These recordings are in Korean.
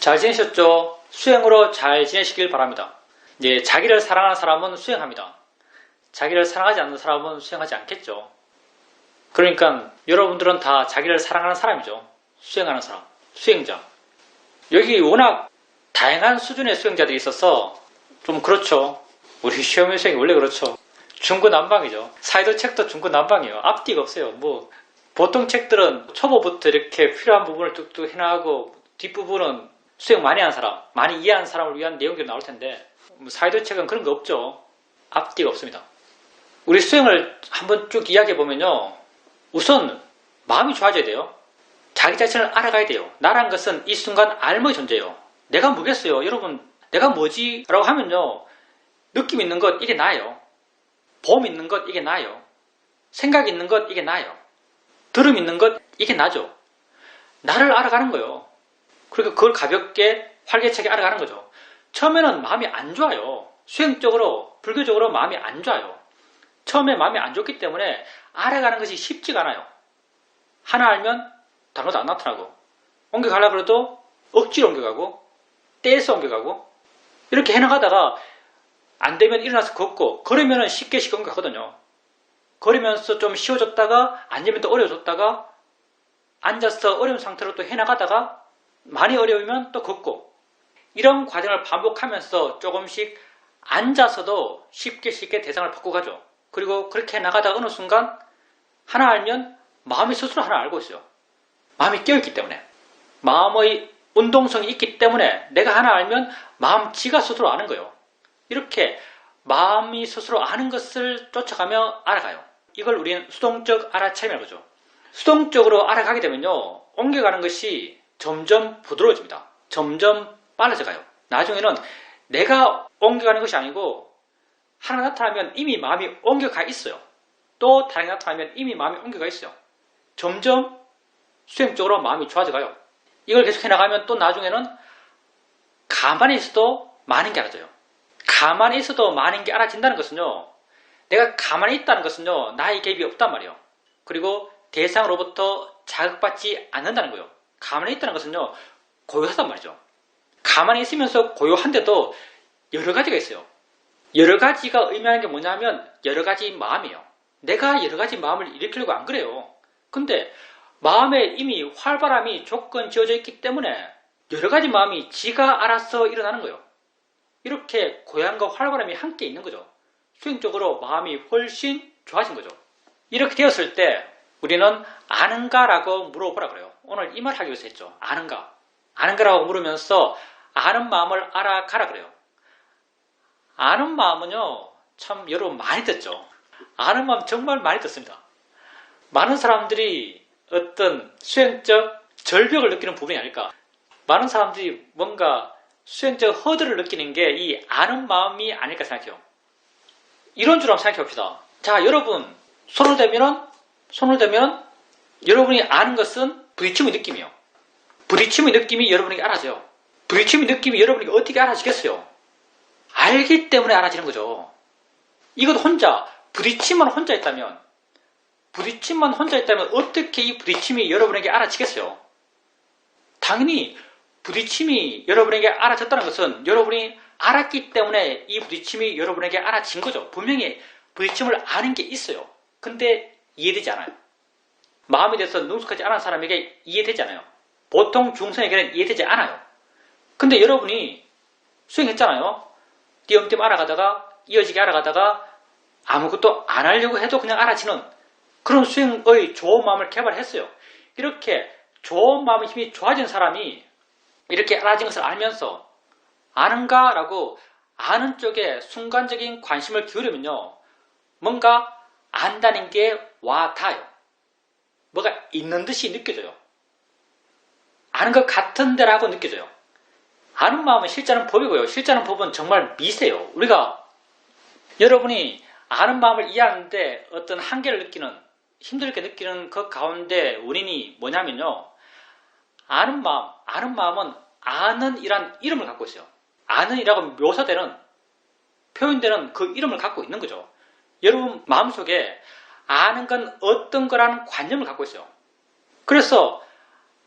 잘 지내셨죠? 수행으로 잘 지내시길 바랍니다. 이제 자기를 사랑하는 사람은 수행합니다. 자기를 사랑하지 않는 사람은 수행하지 않겠죠. 그러니까 여러분들은 다 자기를 사랑하는 사람이죠. 수행하는 사람, 수행자. 여기 워낙 다양한 수준의 수행자들이 있어서 좀 그렇죠. 우리 시험의 수행이 원래 그렇죠. 중구난방이죠. 사이도 책도 중구난방이에요. 앞뒤가 없어요. 보통 책들은 초보부터 이렇게 필요한 부분을 뚝뚝 해나가고 뒷부분은 수행 많이 한 사람, 많이 이해한 사람을 위한 내용들이 나올 텐데 사이도 책은 그런 거 없죠. 앞뒤가 없습니다. 우리 수행을 한번 쭉 이야기해 보면요. 우선 마음이 좋아져야 돼요. 자기 자신을 알아가야 돼요. 나란 것은 이 순간 알머의 존재예요. 내가 뭐겠어요? 여러분, 내가 뭐지? 라고 하면요. 느낌 있는 것 이게 나예요. 봄 있는 것 이게 나예요. 생각 있는 것 이게 나예요. 들음 있는 것 이게 나죠. 나를 알아가는 거예요. 그러니까 그걸 가볍게 활기차게 알아가는 거죠. 처음에는 마음이 안 좋아요. 수행적으로, 불교적으로 마음이 안 좋아요. 처음에 마음이 안 좋기 때문에 알아가는 것이 쉽지가 않아요. 하나 알면 다른 것도 안 나타나고 옮겨가려고 해도 억지로 옮겨가고 떼서 옮겨가고 이렇게 해나가다가 안 되면 일어나서 걷고 걸으면 쉽게 옮겨가거든요. 걸으면서 좀 쉬워졌다가 안 되면 또 어려워졌다가 앉아서 어려운 상태로 또 해나가다가 많이 어려우면 또 걷고 이런 과정을 반복하면서 조금씩 앉아서도 쉽게 대상을 바꿔가죠. 그리고 그렇게 나가다가 어느 순간 하나 알면 마음이 스스로 하나 알고 있어요. 마음이 깨어있기 때문에 마음의 운동성이 있기 때문에 내가 하나 알면 마음 지가 스스로 아는 거예요. 이렇게 마음이 스스로 아는 것을 쫓아가며 알아가요. 이걸 우리는 수동적 알아차림이라고 하죠. 수동적으로 알아가게 되면요. 옮겨가는 것이 점점 부드러워집니다. 점점 빨라져가요. 나중에는 내가 옮겨가는 것이 아니고 하나 나타나면 이미 마음이 옮겨가 있어요. 또 다른 게 나타나면 이미 마음이 옮겨가 있어요. 점점 수행적으로 마음이 좋아져가요. 이걸 계속해 나가면 또 나중에는 가만히 있어도 많은 게 알아져요. 가만히 있어도 많은 게 알아진다는 것은요. 내가 가만히 있다는 것은요. 나의 개입이 없단 말이에요. 그리고 대상으로부터 자극받지 않는다는 거예요. 가만히 있다는 것은요. 고요하단 말이죠. 가만히 있으면서 고요한데도 여러 가지가 있어요. 여러 가지가 의미하는 게 뭐냐면 여러 가지 마음이에요. 내가 여러 가지 마음을 일으키려고 안 그래요. 근데 마음에 이미 활발함이 조건 지어져 있기 때문에 여러 가지 마음이 지가 알아서 일어나는 거예요. 이렇게 고향과 활발함이 함께 있는 거죠. 수행적으로 마음이 훨씬 좋아진 거죠. 이렇게 되었을 때 우리는 아는가라고 물어보라 그래요. 오늘 이 말 하기 위해서 했죠. 아는가? 아는가라고 물으면서 아는 마음을 알아가라 그래요. 아는 마음은요. 참 여러분 많이 듣죠. 아는 마음 정말 많이 듣습니다. 많은 사람들이 어떤 수행적 절벽을 느끼는 부분이 아닐까. 많은 사람들이 뭔가 수행적 허들을 느끼는 게 이 아는 마음이 아닐까 생각해요. 이런 줄 한번 생각해 봅시다. 자, 여러분 손을 대면 여러분이 아는 것은 부딪힘의 느낌이에요. 부딪힘의 느낌이 여러분에게 알아져요. 부딪힘의 느낌이 여러분에게 어떻게 알아지겠어요? 알기 때문에 알아지는 거죠. 이것 혼자, 부딪힘만 혼자 있다면 어떻게 이 부딪힘이 여러분에게 알아지겠어요? 당연히 부딪힘이 여러분에게 알아졌다는 것은 여러분이 알았기 때문에 이 부딪힘이 여러분에게 알아진 거죠. 분명히 부딪힘을 아는 게 있어요. 근데 이해되지 않아요. 마음에 대해서 능숙하지 않은 사람에게 이해되지 않아요. 보통 중생에게는 이해되지 않아요. 근데 여러분이 수행했잖아요. 띄엄띄엄 알아가다가 이어지게 알아가다가 아무것도 안 하려고 해도 그냥 알아지는 그런 수행의 좋은 마음을 개발했어요. 이렇게 좋은 마음의 힘이 좋아진 사람이 이렇게 알아진 것을 알면서 아는가? 라고 아는 쪽에 순간적인 관심을 기울이면요. 뭔가 안다는 게 와닿아요. 뭐가 있는 듯이 느껴져요. 아는 것 같은데라고 느껴져요. 아는 마음은 실제는 법이고요. 실제는 법은 정말 미세요. 여러분이 아는 마음을 이해하는데 어떤 한계를 느끼는, 힘들게 느끼는 그 가운데 원인이 뭐냐면요. 아는 마음은 아는 이란 이름을 갖고 있어요. 아는 이라고 묘사되는, 표현되는 그 이름을 갖고 있는 거죠. 여러분 마음속에 아는 건 어떤 거라는 관념을 갖고 있어요. 그래서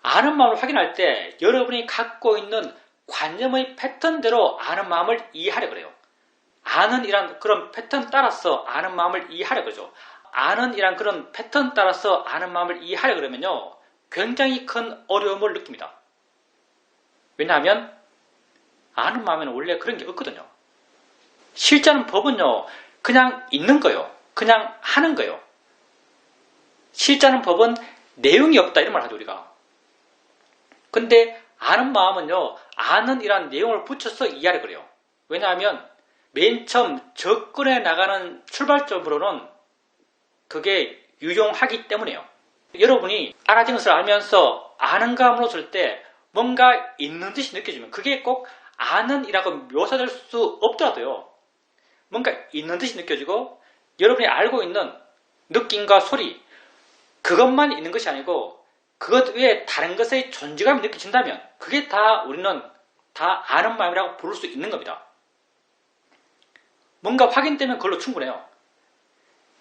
아는 마음을 확인할 때 여러분이 갖고 있는 관념의 패턴대로 아는 마음을 이해하려 그래요. 아는 이란 그런 패턴 따라서 아는 마음을 이해하려 그러죠. 아는 이란 그런 패턴 따라서 아는 마음을 이해하려 그러면요, 굉장히 큰 어려움을 느낍니다. 왜냐하면 아는 마음에는 원래 그런 게 없거든요. 실제는 법은요, 그냥 있는 거예요. 그냥 하는 거예요. 실제는 법은 내용이 없다 이런 말 하죠, 우리가. 근데 아는 마음은요, 아는 이란 내용을 붙여서 이해하려 그래요. 왜냐하면 맨 처음 접근해 나가는 출발점으로는 그게 유용하기 때문이에요. 여러분이 알아진 것을 알면서 아는 감으로 쓸 때 뭔가 있는 듯이 느껴지면 그게 꼭 아는 이라고 묘사될 수 없더라도요, 뭔가 있는 듯이 느껴지고 여러분이 알고 있는 느낌과 소리, 그것만 있는 것이 아니고 그것 외에 다른 것의 존재감이 느껴진다면 그게 다 우리는 다 아는 마음이라고 부를 수 있는 겁니다. 뭔가 확인되면 그걸로 충분해요.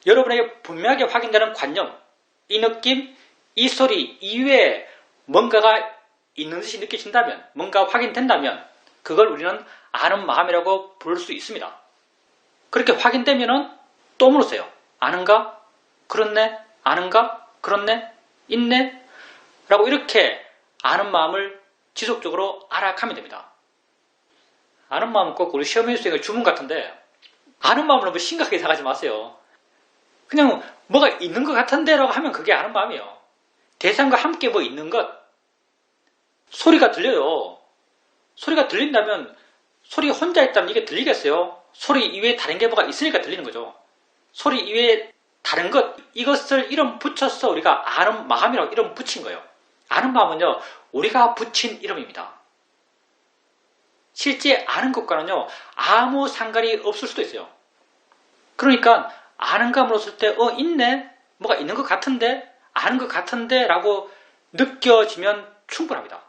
여러분에게 분명하게 확인되는 관념, 이 느낌, 이 소리 이외에 뭔가가 있는 듯이 느껴진다면, 뭔가 확인된다면 그걸 우리는 아는 마음이라고 부를 수 있습니다. 그렇게 확인되면은 또 물으세요. 아는가? 그렇네? 아는가? 그렇네? 있네? 라고 이렇게 아는 마음을 지속적으로 알아가면 됩니다. 아는 마음은 꼭 우리 시험의 수행의 주문 같은데, 아는 마음을 너무 심각하게 생각하지 마세요. 그냥 뭐가 있는 것 같은데 라고 하면 그게 아는 마음이에요. 대상과 함께 뭐 있는 것, 소리가 들려요. 소리가 들린다면 소리 혼자 있다면 이게 들리겠어요? 소리 이외에 다른 게 뭐가 있으니까 들리는 거죠. 소리 이외에 다른 것, 이것을 이름 붙여서 우리가 아는 마음이라고 이름 붙인 거예요. 아는 마음은요, 우리가 붙인 이름입니다. 실제 아는 것과는요, 아무 상관이 없을 수도 있어요. 그러니까 아는 감으로 쓸 때 있네? 뭐가 있는 것 같은데? 아는 것 같은데? 라고 느껴지면 충분합니다.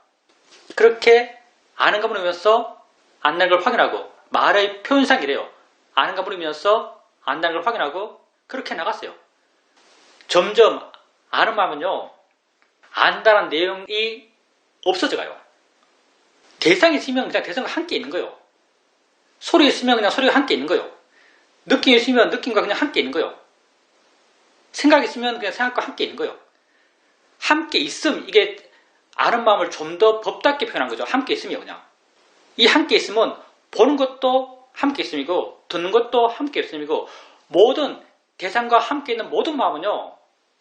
그렇게 아는 감으로 면서 안다는 걸 확인하고, 말의 표현상 이래요. 아는 감으로 면서 안다는 걸 확인하고 그렇게 나갔어요. 점점 아는 마음은요, 안다는 내용이 없어져 가요. 대상이 있으면 그냥 대상과 함께 있는 거예요. 소리 있으면 그냥 소리가 함께 있는 거예요. 느낌이 있으면 느낌과 그냥 함께 있는 거예요. 생각이 있으면 그냥 생각과 함께 있는 거예요. 함께 있음, 이게 아는 마음을 좀 더 법답게 표현한 거죠. 함께 있음이요, 그냥. 이 함께 있음은 보는 것도 함께 있음이고, 듣는 것도 함께 있음이고, 모든 대상과 함께 있는 모든 마음은요,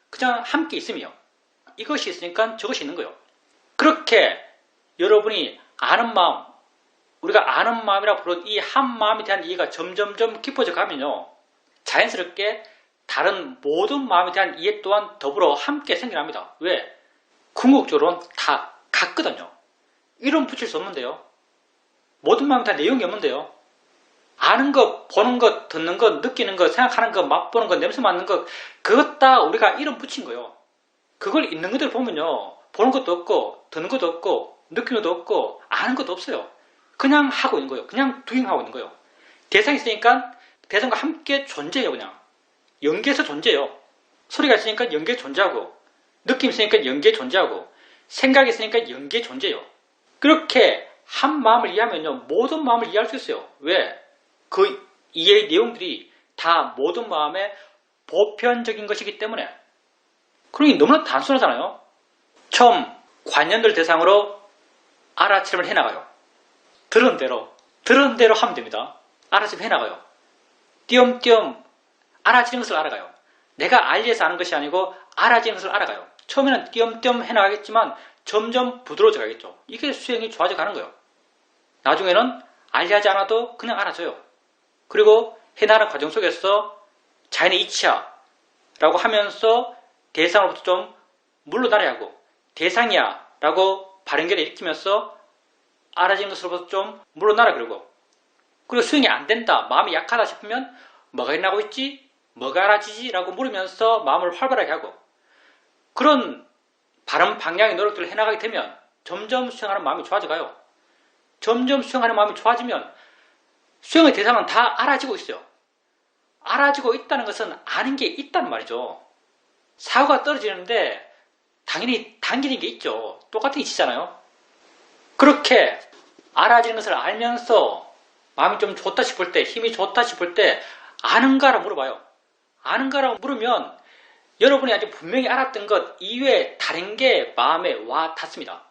그냥 함께 있음이요. 이것이 있으니까 저것이 있는 거예요. 그렇게 여러분이 아는 마음, 우리가 아는 마음이라고 부르는 이 한 마음에 대한 이해가 점점점 깊어져 가면요, 자연스럽게 다른 모든 마음에 대한 이해 또한 더불어 함께 생겨납니다. 왜? 궁극적으로는 다 같거든요. 이름 붙일 수 없는데요. 모든 마음에 다 내용이 없는데요. 아는 것, 보는 것, 듣는 것, 느끼는 것, 생각하는 것, 맛보는 것, 냄새 맡는 것, 그것 다 우리가 이름 붙인 거예요. 그걸 있는 것들 보면요, 보는 것도 없고, 듣는 것도 없고, 느끼는 것도 없고, 아는 것도 없어요. 그냥 하고 있는 거예요. 그냥 도잉하고 있는 거예요. 대상이 있으니까 대상과 함께 존재해요. 그냥 연계해서 존재해요. 소리가 있으니까 연계에 존재하고, 느낌이 있으니까 연계에 존재하고, 생각이 있으니까 연계에 존재해요. 그렇게 한 마음을 이해하면요, 모든 마음을 이해할 수 있어요. 왜? 그 이해의 내용들이 다 모든 마음의 보편적인 것이기 때문에. 그러니 너무나 단순하잖아요. 처음 관념들 대상으로 알아차림을 해나가요. 들은 대로 하면 됩니다. 알아차림 해나가요. 띄엄띄엄 알아지는 것을 알아가요. 내가 알리에서 아는 것이 아니고 알아지는 것을 알아가요. 처음에는 띄엄띄엄 해나가겠지만 점점 부드러워져 가겠죠. 이게 수행이 좋아져 가는 거예요. 나중에는 알리하지 않아도 그냥 알아져요. 그리고 해나가는 과정 속에서 자연의 이치야 라고 하면서 대상으로부터 좀 물러나야 하고, 대상이야 라고 발연결을 일으키면서 알아지는 것으로부터 좀 물러나라 그러고, 그리고 수행이 안 된다, 마음이 약하다 싶으면 뭐가 일어나고 있지? 뭐가 알아지지? 라고 물으면서 마음을 활발하게 하고, 그런 바른 방향의 노력들을 해나가게 되면 점점 수행하는 마음이 좋아져가요. 점점 수행하는 마음이 좋아지면 수행의 대상은 다 알아지고 있어요. 알아지고 있다는 것은 아는 게 있다는 말이죠. 사고가 떨어지는데 당연히 당기는 게 있죠. 똑같은 이치잖아요. 그렇게 알아지는 것을 알면서 마음이 좀 좋다 싶을 때, 힘이 좋다 싶을 때 아는가라고 물어봐요. 아는가라고 물으면 여러분이 아주 분명히 알았던 것 이외에 다른 게 마음에 와 닿습니다.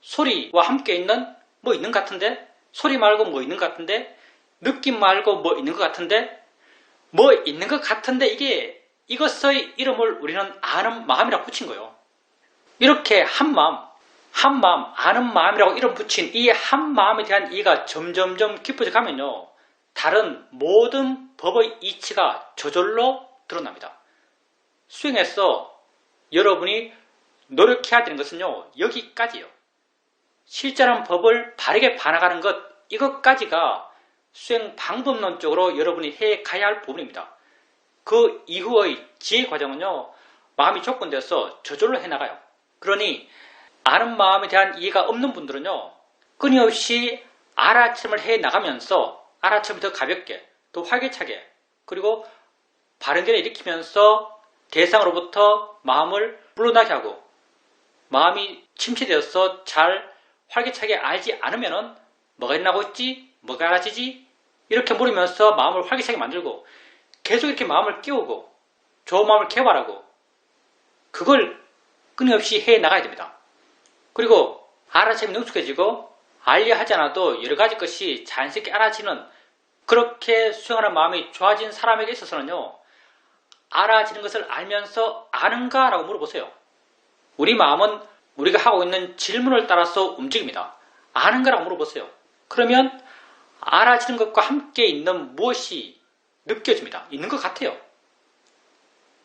소리와 함께 있는 뭐 있는 것 같은데, 소리 말고 뭐 있는 것 같은데, 느낌 말고 뭐 있는 것 같은데, 뭐 있는 것 같은데, 이것의 이름을 우리는 아는 마음이라고 붙인 거예요. 이렇게 한 마음, 아는 마음이라고 이름 붙인 이 한 마음에 대한 이해가 점점점 깊어져 가면요, 다른 모든 법의 이치가 저절로 드러납니다. 수행에서 여러분이 노력해야 되는 것은요, 여기까지예요. 실제로는 법을 바르게 봐나가는 것, 이것까지가 수행 방법론적으로 여러분이 해 가야 할 부분입니다. 그 이후의 지혜 과정은요, 마음이 조건돼서 저절로 해나가요. 그러니 아는 마음에 대한 이해가 없는 분들은요, 끊임없이 알아침을 해나가면서 알아침을 더 가볍게, 더 활기차게, 그리고 바른 견해 일으키면서 대상으로부터 마음을 물러나게 하고, 마음이 침체되어서 잘 활기차게 알지 않으면은 뭐가 일어나고 있지? 뭐가 알아지지? 이렇게 물으면서 마음을 활기차게 만들고, 계속 이렇게 마음을 끼우고 좋은 마음을 개발하고, 그걸 끊임없이 해나가야 됩니다. 그리고 알아차림이 능숙해지고 알려 하지 않아도 여러 가지 것이 자연스럽게 알아지는, 그렇게 수행하는 마음이 좋아진 사람에게 있어서는요, 알아지는 것을 알면서 아는가? 라고 물어보세요. 우리 마음은 우리가 하고 있는 질문을 따라서 움직입니다. 아는가? 라고 물어보세요. 그러면 알아지는 것과 함께 있는 무엇이 느껴집니다. 있는 것 같아요.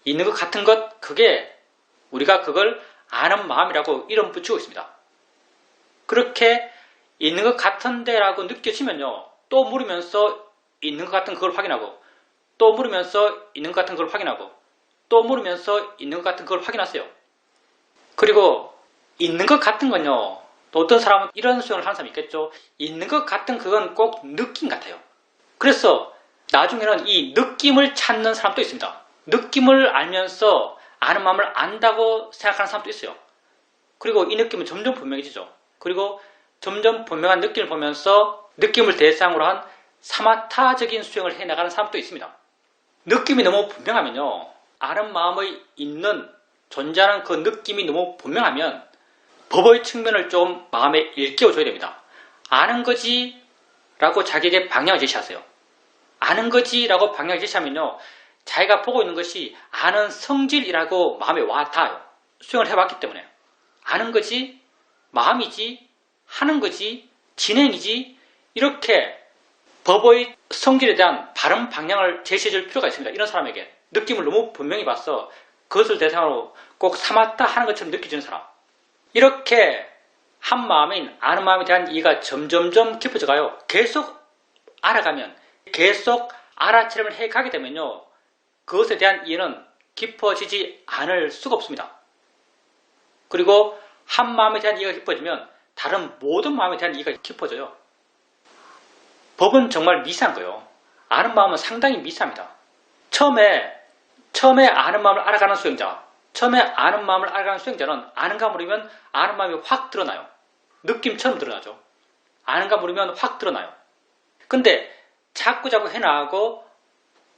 있는 것 같은 것, 그게 우리가 그걸 아는 마음이라고 이름 붙이고 있습니다. 그렇게 있는 것 같은데 라고 느껴지면요, 또 물으면서 있는 것 같은 그걸 확인하고, 또 물으면서 있는 것 같은 걸 확인하고, 또 물으면서 있는 것 같은 걸 확인하세요. 그리고 있는 것 같은 건요, 또 어떤 사람은 이런 수행을 하는 사람이 있겠죠. 있는 것 같은 그건 꼭 느낌 같아요. 그래서 나중에는 이 느낌을 찾는 사람도 있습니다. 느낌을 알면서 아는 마음을 안다고 생각하는 사람도 있어요. 그리고 이 느낌은 점점 분명해지죠. 그리고 점점 분명한 느낌을 보면서 느낌을 대상으로 한 사마타적인 수행을 해나가는 사람도 있습니다. 느낌이 너무 분명하면요, 아는 마음의 있는, 존재하는 그 느낌이 너무 분명하면 법의 측면을 좀 마음에 일깨워줘야 됩니다. 아는 거지 라고 자기에게 방향을 제시하세요. 아는 거지 라고 방향을 제시하면요, 자기가 보고 있는 것이 아는 성질이라고 마음에 와 닿아요. 수행을 해봤기 때문에. 아는 거지, 마음이지, 하는 거지, 진행이지, 이렇게 법의 성질에 대한 바른 방향을 제시해줄 필요가 있습니다. 이런 사람에게. 느낌을 너무 분명히 봐서 그것을 대상으로 꼭 삼았다 하는 것처럼 느껴지는 사람. 이렇게 한 마음인 아는 마음에 대한 이해가 점점점 깊어져 가요. 계속 알아가면, 계속 알아차림을 해가게 되면요, 그것에 대한 이해는 깊어지지 않을 수가 없습니다. 그리고 한 마음에 대한 이해가 깊어지면 다른 모든 마음에 대한 이해가 깊어져요. 법은 정말 미세한 거예요. 아는 마음은 상당히 미세합니다. 처음에 아는 마음을 알아가는 수행자, 처음에 아는 마음을 알아가는 수행자는 아는가 모르면 아는 마음이 확 드러나요. 느낌처럼 드러나죠. 아는가 모르면 확 드러나요. 근데 자꾸자꾸 해나가고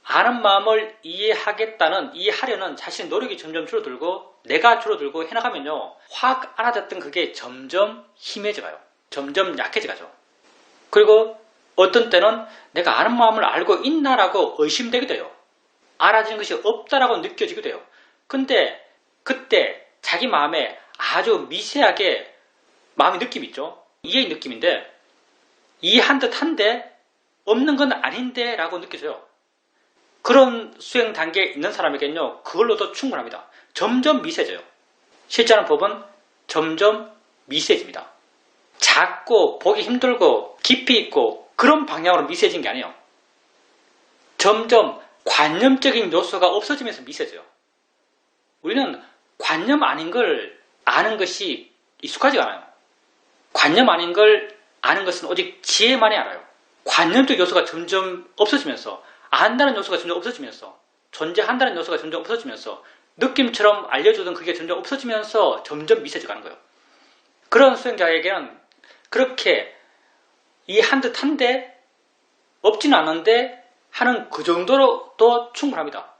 아는 마음을 이해하려는 자신의 노력이 점점 줄어들고 내가 줄어들고 해나가면요, 확 알아듣던 그게 점점 희미해져가요. 점점 약해져가죠. 그리고 어떤 때는 내가 아는 마음을 알고 있나라고 의심되기도 해요. 알아지는 것이 없다라고 느껴지기도 해요. 근데 그때 자기 마음에 아주 미세하게 마음의 느낌이 있죠. 이해의 느낌인데, 이해한 듯한데 없는 건 아닌데 라고 느껴져요. 그런 수행 단계에 있는 사람에게는요, 그걸로도 충분합니다. 점점 미세져요. 실제하는 법은 점점 미세해집니다. 작고 보기 힘들고 깊이 있고 그런 방향으로 미세해진 게 아니에요. 점점 관념적인 요소가 없어지면서 미세져요. 우리는 관념 아닌 걸 아는 것이 익숙하지가 않아요. 관념 아닌 걸 아는 것은 오직 지혜만이 알아요. 관념적 요소가 점점 없어지면서, 안다는 요소가 점점 없어지면서, 존재한다는 요소가 점점 없어지면서, 느낌처럼 알려주던 그게 점점 없어지면서 점점 미세져가는 거예요. 그런 수행자에게는 그렇게 이해한 듯한데 없지는 않은데 하는 그 정도로도 충분합니다.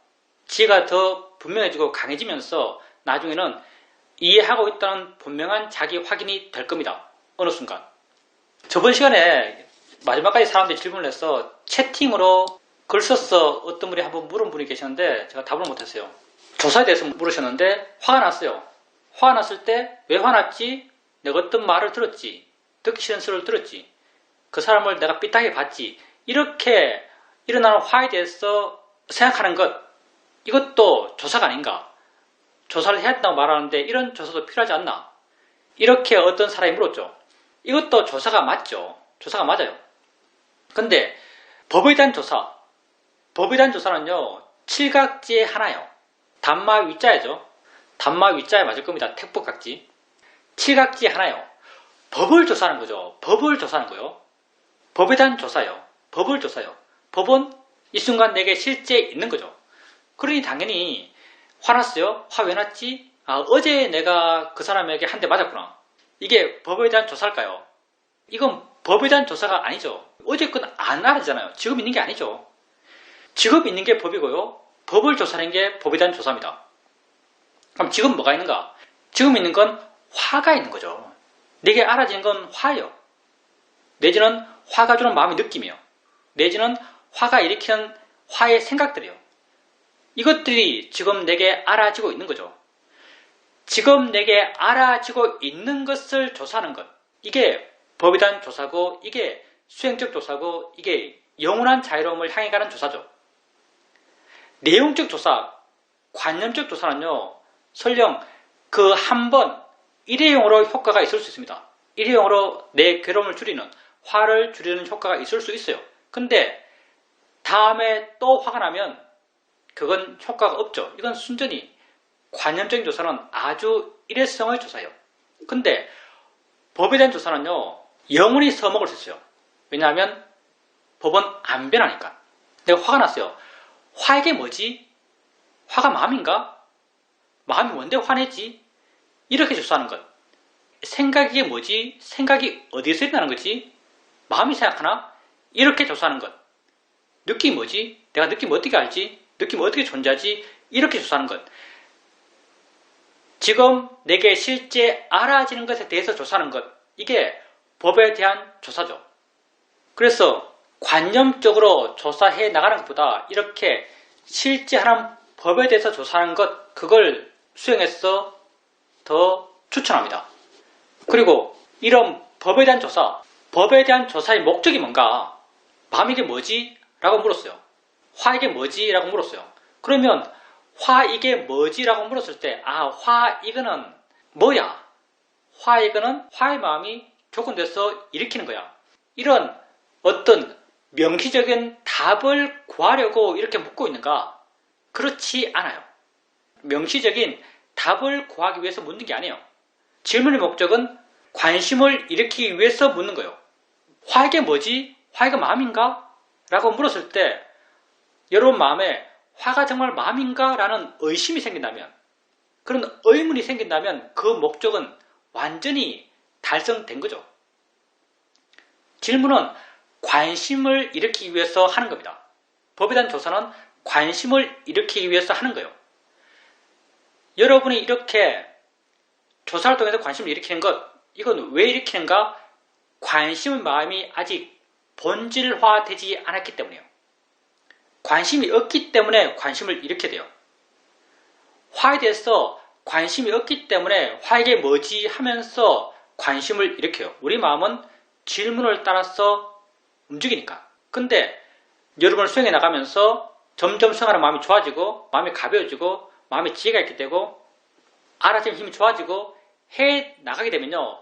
지혜가 더 분명해지고 강해지면서 나중에는 이해하고 있다는 분명한 자기 확인이 될 겁니다. 어느 순간. 저번 시간에 마지막까지 사람들이 질문을 해서 채팅으로 글 써서 어떤 분이 한번 물은 분이 계셨는데 제가 답을 못했어요. 조사에 대해서 물으셨는데 화가 났어요. 화가 났을 때 왜 화났지? 내가 어떤 말을 들었지? 듣기 싫은 소리를 들었지? 그 사람을 내가 삐딱하게 봤지? 이렇게 일어나는 화에 대해서 생각하는 것, 이것도 조사가 아닌가? 조사를 해야 한다고 말하는데 이런 조사도 필요하지 않나? 이렇게 어떤 사람이 물었죠. 이것도 조사가 맞죠. 조사가 맞아요. 근데 법에 대한 조사는요. 칠각지의 하나요. 단마 위자야죠. 단마 위자에 맞을 겁니다. 택법각지. 칠각지의 하나요. 법을 조사하는 거죠. 법을 조사하는 거요. 법에 대한 조사요. 법을 조사요. 법은 이 순간 내게 실제 있는 거죠. 그러니 당연히 화났어요. 화 왜 났지? 어제 내가 그 사람에게 한 대 맞았구나. 이게 법에 대한 조사일까요? 이건 법에 대한 조사가 아니죠. 어제 건 안 알아잖아요. 지금 있는 게 아니죠. 지금 있는 게 법이고요. 법을 조사하는 게 법에 대한 조사입니다. 그럼 지금 뭐가 있는가? 지금 있는 건 화가 있는 거죠. 내게 알아지는 건 화예요. 내지는 화가 주는 마음의 느낌이요. 내지는 화가 일으키는 화의 생각들이요. 이것들이 지금 내게 알아지고 있는 거죠. 지금 내게 알아지고 있는 것을 조사하는 것. 이게 법에 대한 조사고, 이게 수행적 조사고, 이게 영원한 자유로움을 향해 가는 조사죠. 내용적 조사, 관념적 조사는요, 설령 그 한 번 일회용으로 효과가 있을 수 있습니다. 일회용으로 내 괴로움을 줄이는, 화를 줄이는 효과가 있을 수 있어요. 근데 다음에 또 화가 나면 그건 효과가 없죠. 이건 순전히 관념적인 조사는 아주 일회성의 조사예요. 근데 법에 대한 조사는요, 영원히 써먹을 수 있어요. 왜냐하면 법은 안 변하니까. 내가 화가 났어요. 화이게 뭐지? 화가 마음인가? 마음이 뭔데 화내지? 이렇게 조사하는 것. 생각이 뭐지? 생각이 어디서 일어나는 거지? 마음이 생각하나? 이렇게 조사하는 것. 느낌이 뭐지? 내가 느낌 어떻게 알지? 느낌 어떻게 존재하지? 이렇게 조사하는 것. 지금 내게 실제 알아지는 것에 대해서 조사하는 것. 이게 법에 대한 조사죠. 그래서 관념적으로 조사해 나가는 것보다 이렇게 실제 하는 법에 대해서 조사하는 것, 그걸 수행해서 더 추천합니다. 그리고 이런 법에 대한 조사의 목적이 뭔가? 마음 이게 뭐지? 라고 물었어요. 화 이게 뭐지? 라고 물었어요. 그러면 화 이게 뭐지? 라고 물었을 때 화 이거는 뭐야? 화 이거는 화의 마음이 조건돼서 일으키는 거야. 이런 어떤 명시적인 답을 구하려고 이렇게 묻고 있는가? 그렇지 않아요. 명시적인 답을 구하기 위해서 묻는 게 아니에요. 질문의 목적은 관심을 일으키기 위해서 묻는 거예요. 화 이게 뭐지? 화 이거 마음인가? 라고 물었을 때 여러분 마음에 화가 정말 마음인가? 라는 의심이 생긴다면, 그런 의문이 생긴다면 그 목적은 완전히 달성된 거죠. 질문은 관심을 일으키기 위해서 하는 겁니다. 법에 대한 조사는 관심을 일으키기 위해서 하는 거예요. 여러분이 이렇게 조사를 통해서 관심을 일으키는 것, 이건 왜 일으키는가? 관심의 마음이 아직 본질화되지 않았기 때문이에요. 관심이 없기 때문에 관심을 일으켜야 돼요. 화에 대해서 관심이 없기 때문에 화 이게 뭐지 하면서 관심을 일으켜요. 우리 마음은 질문을 따라서 움직이니까. 근데 여러분을 수행해 나가면서 점점 수행하는 마음이 좋아지고, 마음이 가벼워지고, 마음에 지혜가 있게 되고, 알아지는 힘이 좋아지고 해 나가게 되면요,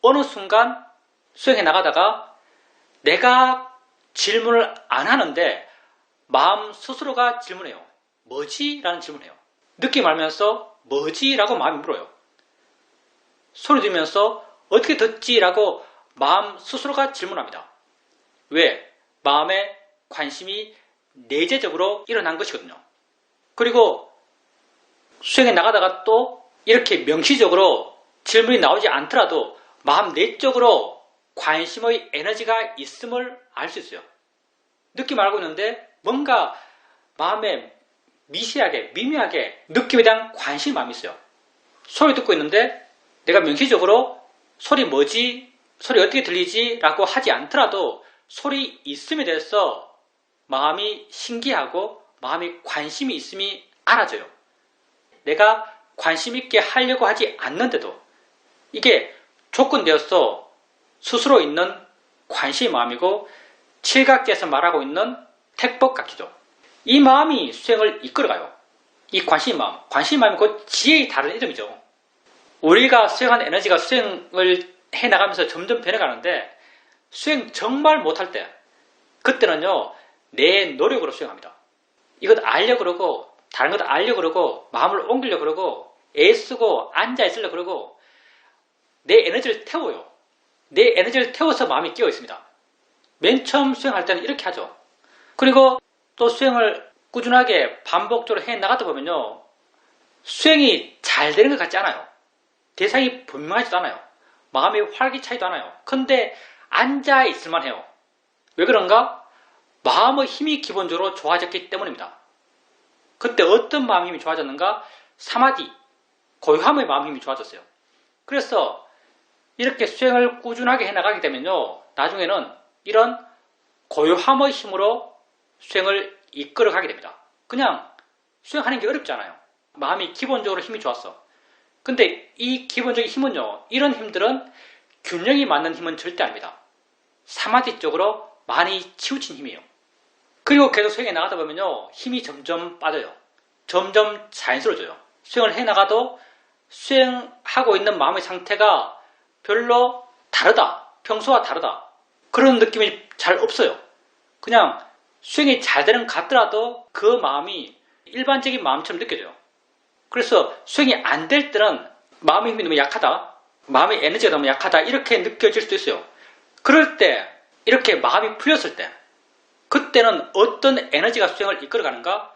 어느 순간 수행해 나가다가 내가 질문을 안 하는데 마음 스스로가 질문해요. 뭐지? 라는 질문해요. 느낌 알면서 뭐지? 라고 마음이 물어요. 소리 들으면서 어떻게 듣지? 라고 마음 스스로가 질문합니다. 왜? 마음에 관심이 내재적으로 일어난 것이거든요. 그리고 수행해 나가다가 또 이렇게 명시적으로 질문이 나오지 않더라도 마음 내적으로 관심의 에너지가 있음을 알 수 있어요. 느낌 알고 있는데 뭔가 마음에 미세하게 미묘하게 느낌에 대한 관심이 마음이 있어요. 소리 듣고 있는데 내가 명시적으로 소리 뭐지? 소리 어떻게 들리지? 라고 하지 않더라도 소리 있음에 대해서 마음이 신기하고 마음이 관심이 있음이 알아져요. 내가 관심 있게 하려고 하지 않는데도 이게 조건되어서 스스로 있는 관심의 마음이고 칠각지에서 말하고 있는 택법각지죠. 이 마음이 수행을 이끌어가요. 이 관심의 마음, 관심의 마음이 곧 지혜의 다른 이름이죠. 우리가 수행한 에너지가 수행을 해나가면서 점점 변해가는데 수행 정말 못할 때 그때는요 내 노력으로 수행합니다. 이것 알려고 그러고 다른 것 알려고 그러고 마음을 옮기려고 그러고 애쓰고 앉아있으려고 그러고 내 에너지를 태워요. 내 에너지를 태워서 마음이 끼어 있습니다. 맨 처음 수행할 때는 이렇게 하죠. 그리고 또 수행을 꾸준하게 반복적으로 해나가다 보면요 수행이 잘 되는 것 같지 않아요. 대상이 분명하지도 않아요. 마음이 활기차지도 않아요. 근데 앉아있을만 해요. 왜 그런가? 마음의 힘이 기본적으로 좋아졌기 때문입니다. 그때 어떤 마음 힘이 좋아졌는가? 사마디, 고요함의 마음 힘이 좋아졌어요. 그래서 이렇게 수행을 꾸준하게 해나가게 되면요 나중에는 이런 고요함의 힘으로 수행을 이끌어가게 됩니다. 그냥 수행하는 게 어렵지 않아요. 마음이 기본적으로 힘이 좋았어. 근데 이 기본적인 힘은요 이런 힘들은 균형이 맞는 힘은 절대 아닙니다. 사마디 쪽으로 많이 치우친 힘이에요. 그리고 계속 수행해 나가다 보면요 힘이 점점 빠져요. 점점 자연스러워져요. 수행을 해나가도 수행하고 있는 마음의 상태가 별로 다르다, 평소와 다르다 그런 느낌이 잘 없어요. 그냥 수행이 잘 되는 것 같더라도 그 마음이 일반적인 마음처럼 느껴져요. 그래서 수행이 안 될 때는 마음의 힘이 너무 약하다, 마음의 에너지가 너무 약하다 이렇게 느껴질 수도 있어요. 그럴 때 이렇게 마음이 풀렸을 때 그때는 어떤 에너지가 수행을 이끌어가는가?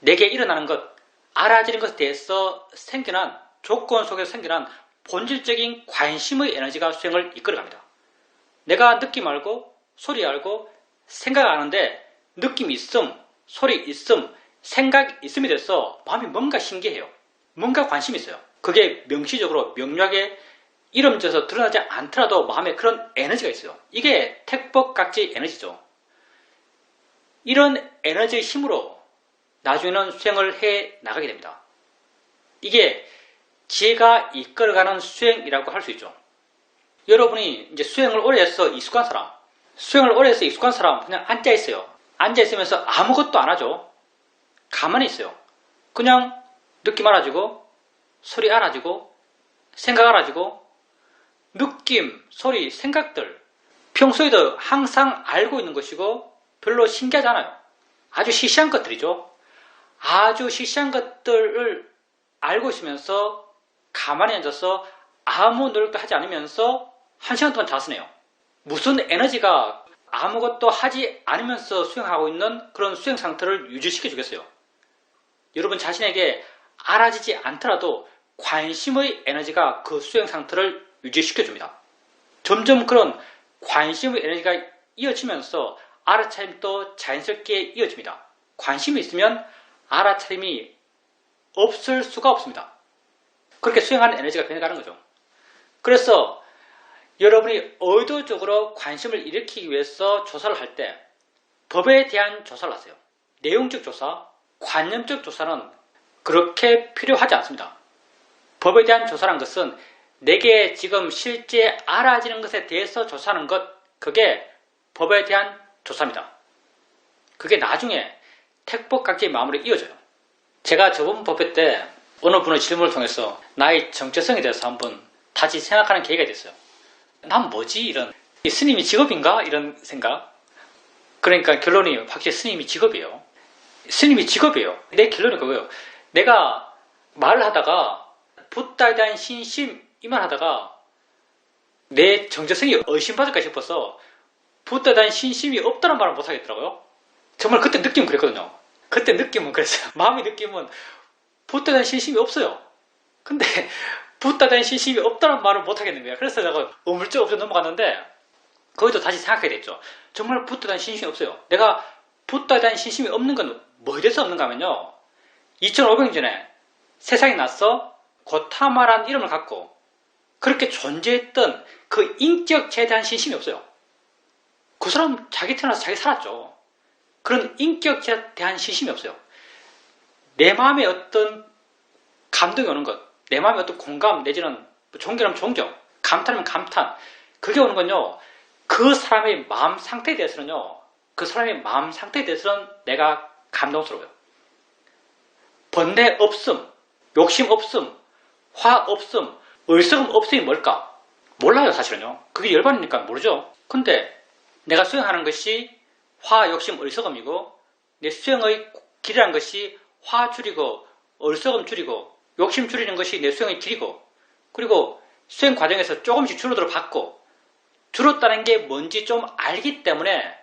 내게 일어나는 것, 알아지는 것에 대해서 생겨난 조건 속에서 생겨난 본질적인 관심의 에너지가 수행을 이끌어갑니다. 내가 느낌 알고 소리 알고 생각 아는데 느낌 있음, 소리 있음, 생각 있음에 대해서 마음이 뭔가 신기해요. 뭔가 관심이 있어요. 그게 명시적으로 명료하게 이름져서 드러나지 않더라도 마음에 그런 에너지가 있어요. 이게 택법각지 에너지죠. 이런 에너지의 힘으로 나중에는 수행을 해 나가게 됩니다. 이게 지혜가 이끌어가는 수행이라고 할 수 있죠. 여러분이 이제 수행을 오래 해서 익숙한 사람, 수행을 오래 해서 익숙한 사람 그냥 앉아 있어요. 앉아 있으면서 아무것도 안 하죠. 가만히 있어요. 그냥 느낌 알아주고 소리 알아주고 생각 알아주고 느낌, 소리, 생각들 평소에도 항상 알고 있는 것이고 별로 신기하지 않아요. 아주 시시한 것들이죠. 아주 시시한 것들을 알고 있으면서 가만히 앉아서 아무 노력도 하지 않으면서 1시간 동안 자스네요. 무슨 에너지가 아무것도 하지 않으면서 수행하고 있는 그런 수행 상태를 유지시켜 주겠어요. 여러분 자신에게 알아지지 않더라도 관심의 에너지가 그 수행 상태를 유지시켜 줍니다. 점점 그런 관심의 에너지가 이어지면서 알아차림도 자연스럽게 이어집니다. 관심이 있으면 알아차림이 없을 수가 없습니다. 그렇게 수행하는 에너지가 변해가는 거죠. 그래서 여러분이 의도적으로 관심을 일으키기 위해서 조사를 할 때 법에 대한 조사를 하세요. 내용적 조사, 관념적 조사는 그렇게 필요하지 않습니다. 법에 대한 조사란 것은 내게 지금 실제 알아지는 것에 대해서 조사하는 것, 그게 법에 대한 조사입니다. 그게 나중에 택법각지의 마음으로 이어져요. 제가 저번 법회 때 어느 분의 질문을 통해서 나의 정체성에 대해서 한번 다시 생각하는 계기가 됐어요. 난 뭐지? 이런 스님이 직업인가? 이런 생각. 그러니까 결론이 확실히 스님이 직업이에요. 스님이 직업이에요. 내 결론이 그거예요. 내가 말을 하다가 붓다에 대한 신심 이만 하다가 내 정체성이 의심받을까 싶어서 붓다에 대한 신심이 없다는 말을 못하겠더라고요. 정말 그때 느낌은 그랬거든요. 그때 느낌은 그랬어요. 마음의 느낌은 붓다에 대한 신심이 없어요. 근데 붓다 대한 신심이 없다는 말을 못 하겠는 거야. 그래서 내가 어물쩍 넘어갔는데 거기도 다시 생각하게 됐죠. 정말 붓다 대한 신심이 없어요. 내가 붓다에 대한 신심이 없는 건 뭐에 대해서 없는가 하면요. 2500년 전에 세상에 나서 고타마라는 이름을 갖고 그렇게 존재했던 그 인격체에 대한 신심이 없어요. 그 사람 자기 태어나서 자기 살았죠. 그런 인격체에 대한 신심이 없어요. 내 마음에 어떤 감동이 오는 것, 내 마음에 어떤 공감 내지는 존경하면 존경, 감탄하면 감탄, 그게 오는 건요. 그 사람의 마음 상태에 대해서는요. 그 사람의 마음 상태에 대해서는 내가 감동스러워요. 번뇌 없음, 욕심 없음, 화 없음, 얼썩음 없음이 뭘까? 몰라요, 사실은요. 그게 열반이니까 모르죠. 근데 내가 수행하는 것이 화, 욕심, 얼썩음이고 내 수행의 길이라는 것이 화 줄이고 얼썩음 줄이고 욕심 줄이는 것이 내 수행의 길이고 그리고 수행 과정에서 조금씩 줄어들어 봤고 줄었다는 게 뭔지 좀 알기 때문에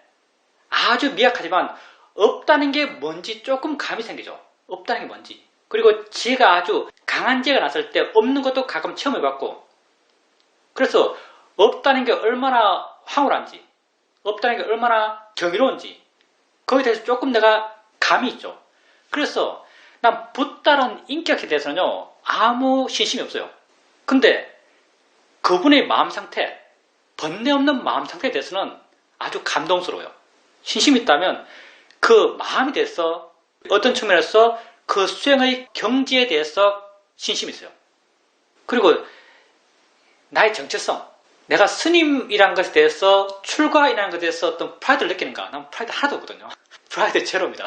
아주 미약하지만 없다는 게 뭔지 조금 감이 생기죠. 없다는 게 뭔지. 그리고 지혜가 아주 강한 지혜가 났을 때 없는 것도 가끔 체험해봤고 그래서 없다는 게 얼마나 황홀한지 없다는 게 얼마나 경이로운지 거기에 대해서 조금 내가 감이 있죠. 그래서 난 붓다란 인격에 대해서는요 아무 신심이 없어요. 근데 그분의 마음 상태, 번뇌 없는 마음 상태에 대해서는 아주 감동스러워요. 신심이 있다면 그 마음에 대해서 어떤 측면에서 그 수행의 경지에 대해서 신심이 있어요. 그리고 나의 정체성, 내가 스님이란 것에 대해서 출가이라는 것에 대해서 어떤 프라이드를 느끼는가? 난 프라이드 하나도 없거든요. 프라이드 제로입니다.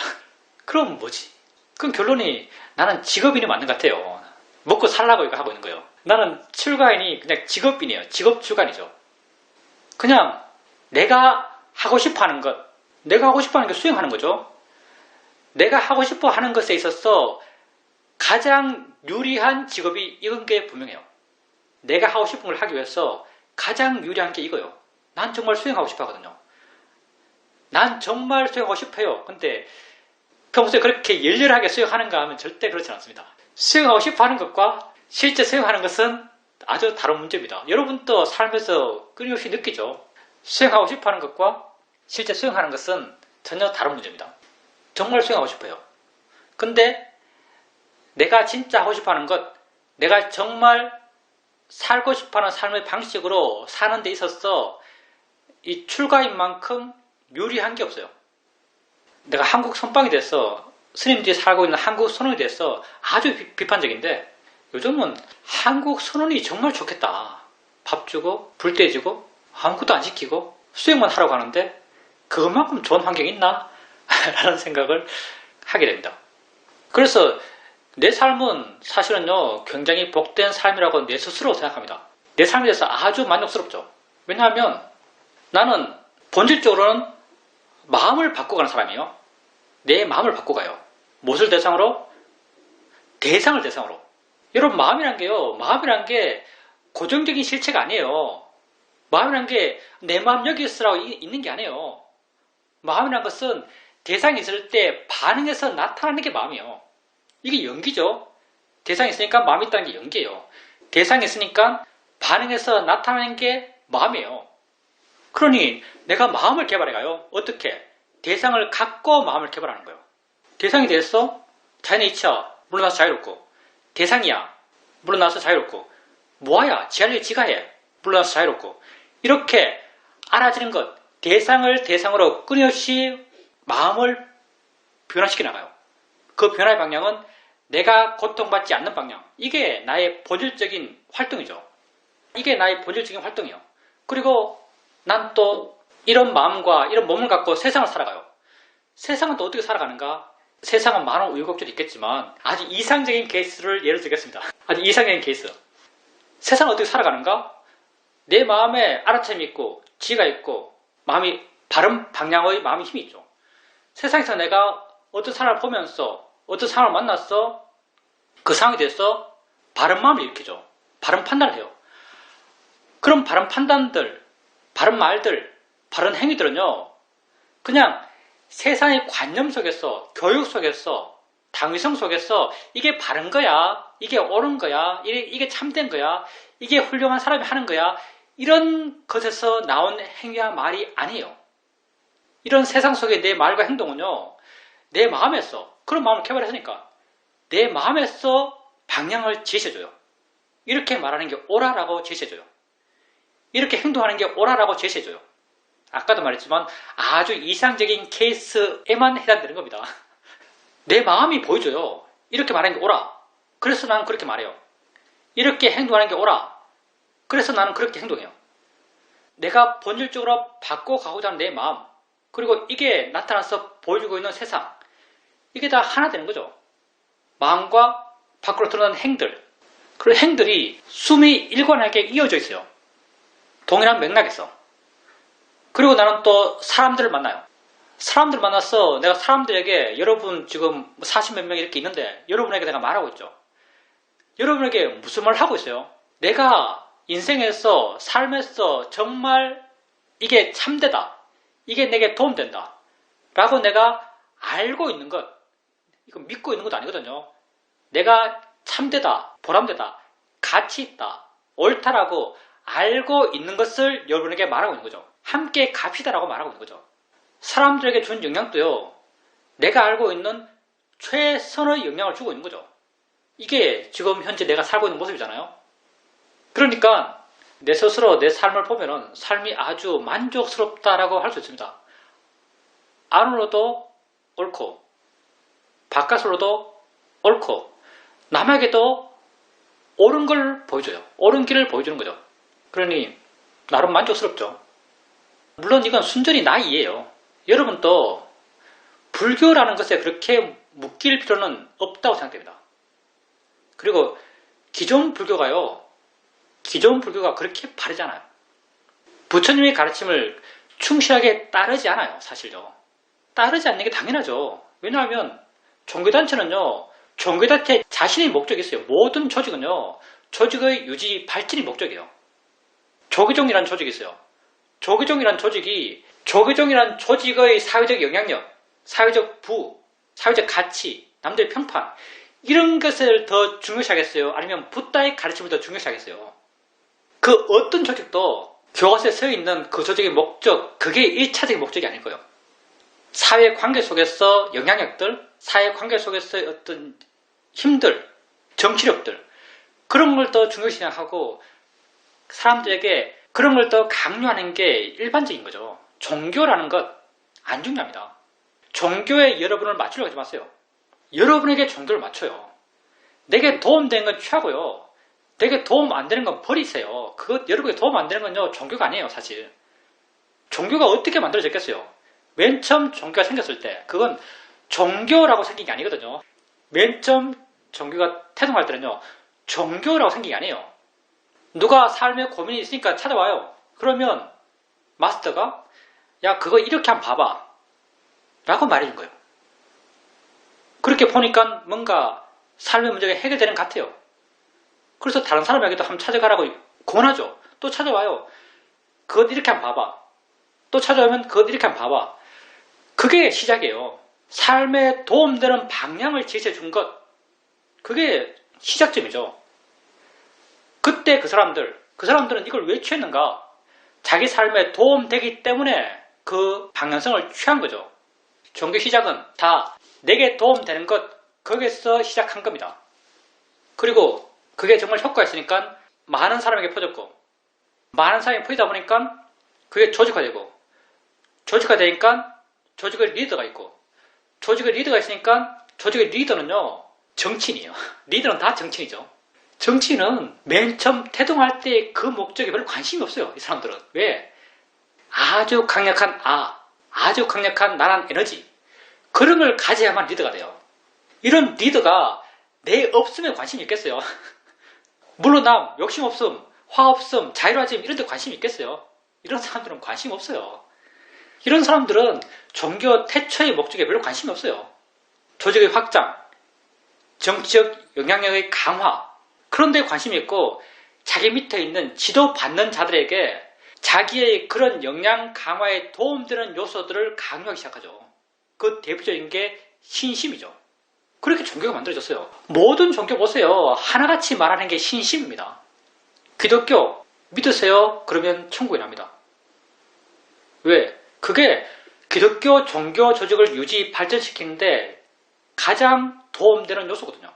그럼 뭐지? 그럼 결론이 나는 직업인이 맞는 것 같아요. 먹고 살라고 이거 하고 있는 거예요. 나는 출가인이 그냥 직업인이에요. 직업 출가인이죠. 그냥 내가 하고 싶어 하는 것, 내가 하고 싶어 하는 게 수행하는 거죠. 내가 하고 싶어 하는 것에 있어서 가장 유리한 직업이 이건 게 분명해요. 내가 하고 싶은 걸 하기 위해서 가장 유리한 게 이거예요. 난 정말 수행하고 싶어 하거든요. 난 정말 수행하고 싶어요. 근데 평소에 그렇게 열렬하게 수행하는가 하면 절대 그렇지 않습니다. 수행하고 싶어 하는 것과 실제 수행하는 것은 아주 다른 문제입니다. 여러분도 삶에서 끊임없이 느끼죠. 수행하고 싶어 하는 것과 실제 수행하는 것은 전혀 다른 문제입니다. 정말 수행하고 싶어요. 근데 내가 진짜 하고 싶어 하는 것, 내가 정말 살고 싶어 하는 삶의 방식으로 사는 데 있어서 이 출가인 만큼 유리한 게 없어요. 내가 한국 선방이 돼서 스님들이 살고 있는 한국 선원이 돼서 아주 비판적인데 요즘은 한국 선원이 정말 좋겠다. 밥 주고 불 떼주고 아무것도 안 시키고 수행만 하라고 하는데 그것만큼 좋은 환경이 있나? 라는 생각을 하게 됩니다. 그래서 내 삶은 사실은요 굉장히 복된 삶이라고 내 스스로 생각합니다. 내 삶에 대해서 아주 만족스럽죠. 왜냐하면 나는 본질적으로는 마음을 바꿔가는 사람이에요. 내 마음을 바꿔가요. 무엇을 대상으로? 대상을 대상으로. 여러분 마음이란 게요. 마음이란 게 고정적인 실체가 아니에요. 마음이란 게 내 마음 여기 있으라고 있는 게 아니에요. 마음이란 것은 대상이 있을 때 반응해서 나타나는 게 마음이에요. 이게 연기죠. 대상이 있으니까 마음이 있다는 게 연기예요. 대상이 있으니까 반응해서 나타나는 게 마음이에요. 그러니 내가 마음을 개발해가요. 어떻게? 대상을 갖고 마음을 개발하는 거예요. 대상이 대해서 자연의 이치야. 물러나서 자유롭고 대상이야. 물러나서 자유롭고 무아야. 지하를 지가 해. 물러나서 자유롭고 이렇게 알아지는 것. 대상을 대상으로 끊임없이 마음을 변화시켜 나가요. 그 변화의 방향은 내가 고통받지 않는 방향. 이게 나의 본질적인 활동이죠. 이게 나의 본질적인 활동이에요. 그리고 난 또 이런 마음과 이런 몸을 갖고 세상을 살아가요. 세상은 또 어떻게 살아가는가? 세상은 많은 우여곡절이 있겠지만 아주 이상적인 케이스를 예를 들겠습니다. 아주 이상적인 케이스. 세상은 어떻게 살아가는가? 내 마음에 알아챔이 있고 지혜가 있고 마음이 바른 방향의 마음의 힘이 있죠. 세상에서 내가 어떤 사람을 보면서 어떤 사람을 만났어 그 상황에 대해서 바른 마음을 일으키죠. 바른 판단을 해요. 그런 바른 판단들, 바른 말들, 바른 행위들은요 그냥 세상의 관념 속에서 교육 속에서 당위성 속에서 이게 바른 거야, 이게 옳은 거야, 이게 참된 거야, 이게 훌륭한 사람이 하는 거야, 이런 것에서 나온 행위와 말이 아니에요. 이런 세상 속의 내 말과 행동은요, 내 마음에서, 그런 마음을 개발했으니까 내 마음에서 방향을 제시해줘요. 이렇게 말하는 게 옳아라고 제시해줘요. 이렇게 행동하는 게 옳아라고 제시해줘요. 아까도 말했지만 아주 이상적인 케이스에만 해당되는 겁니다. 내 마음이 보여줘요. 이렇게 말하는 게 옳아. 그래서 나는 그렇게 말해요. 이렇게 행동하는 게 옳아. 그래서 나는 그렇게 행동해요. 내가 본질적으로 바꿔가고자 하는 내 마음, 그리고 이게 나타나서 보여주고 있는 세상, 이게 다 하나 되는 거죠. 마음과 밖으로 드러나는 행들, 그 행들이 숨이 일관하게 이어져 있어요. 동일한 맥락에서. 그리고 나는 또 사람들을 만나요. 사람들을 만나서 내가 사람들에게 여러분 지금 40몇 명 이렇게 있는데 여러분에게 내가 말하고 있죠. 여러분에게 무슨 말을 하고 있어요? 내가 인생에서 삶에서 정말 이게 참되다. 이게 내게 도움된다. 라고 내가 알고 있는 것, 이거 믿고 있는 것도 아니거든요. 내가 참되다, 보람되다, 가치 있다, 옳다라고 알고 있는 것을 여러분에게 말하고 있는 거죠. 함께 갑시다라고 말하고 있는 거죠. 사람들에게 준 영향도요, 내가 알고 있는 최선의 영향을 주고 있는 거죠. 이게 지금 현재 내가 살고 있는 모습이잖아요. 그러니까 내 스스로 내 삶을 보면은 삶이 아주 만족스럽다라고 할 수 있습니다. 안으로도 옳고 바깥으로도 옳고 남에게도 옳은 걸 보여줘요. 옳은 길을 보여주는 거죠. 그러니 나름 만족스럽죠. 물론 이건 순전히 나이예요. 여러분도 불교라는 것에 그렇게 묶일 필요는 없다고 생각됩니다. 그리고 기존 불교가 그렇게 바르잖아요. 부처님의 가르침을 충실하게 따르지 않아요. 사실요. 따르지 않는 게 당연하죠. 왜냐하면 종교단체는요, 종교단체 자신의 목적이 있어요. 모든 조직은요, 조직의 유지, 발전이 목적이에요. 조계종이라는 조직이 있어요. 조계종이라는 조직의 사회적 영향력, 사회적 부, 사회적 가치, 남들의 평판, 이런 것을 더 중요시하겠어요? 아니면 붓다의 가르침을 더 중요시하겠어요? 그 어떤 조직도 교과서에 서 있는 그 조직의 목적, 그게 1차적인 목적이 아닐 거예요. 사회 관계 속에서 영향력들, 사회 관계 속에서 어떤 힘들, 정치력들, 그런 걸 더 중요시 생각하고 사람들에게 그런 걸 더 강요하는 게 일반적인 거죠. 종교라는 것 안 중요합니다. 종교에 여러분을 맞추려고 하지 마세요. 여러분에게 종교를 맞춰요. 내게 도움되는 건 취하고요. 내게 도움 안 되는 건 버리세요. 여러분에게 도움 안 되는 건요, 종교가 아니에요, 사실. 종교가 어떻게 만들어졌겠어요? 맨 처음 종교가 생겼을 때, 그건 종교라고 생긴 게 아니거든요. 맨 처음 종교가 태동할 때는요, 종교라고 생긴 게 아니에요. 누가 삶에 고민이 있으니까 찾아와요. 그러면 마스터가 야, 그거 이렇게 한번 봐봐 라고 말해준 거예요. 그렇게 보니까 뭔가 삶의 문제가 해결되는 것 같아요. 그래서 다른 사람에게도 한번 찾아가라고 권하죠. 또 찾아와요. 그것 이렇게 한번 봐봐. 또 찾아오면 그것 이렇게 한번 봐봐. 그게 시작이에요. 삶에 도움되는 방향을 제시해 준 것, 그게 시작점이죠. 그때 그 사람들은 이걸 왜 취했는가? 자기 삶에 도움되기 때문에 그 방향성을 취한 거죠. 종교 시작은 다 내게 도움되는 것, 거기에서 시작한 겁니다. 그리고 그게 정말 효과가 있으니까 많은 사람에게 퍼졌고, 많은 사람이 퍼지다 보니까 그게 조직화되고, 조직화되니까 조직의 리더가 있고, 조직의 리더가 있으니까 조직의 리더는요, 정치인이에요. 리더는 다 정치인이죠. 정치인은 맨 처음 태동할 때 그 목적에 별로 관심이 없어요. 이 사람들은. 왜? 아주 강력한 아주 강력한 나란 에너지, 그런 걸 가져야만 리더가 돼요. 이런 리더가 내 없음에 관심이 있겠어요? 물론 나 욕심 없음, 화 없음, 자유로워짐 이런 데 관심이 있겠어요? 이런 사람들은 관심 없어요. 이런 사람들은 종교 태초의 목적에 별로 관심이 없어요. 조직의 확장, 정치적 영향력의 강화, 그런 데 관심이 있고, 자기 밑에 있는 지도받는 자들에게 자기의 그런 역량 강화에 도움되는 요소들을 강요하기 시작하죠. 그 대표적인 게 신심이죠. 그렇게 종교가 만들어졌어요. 모든 종교 보세요. 하나같이 말하는 게 신심입니다. 기독교 믿으세요? 그러면 천국이 납니다. 왜? 그게 기독교 종교 조직을 유지 발전시키는데 가장 도움되는 요소거든요.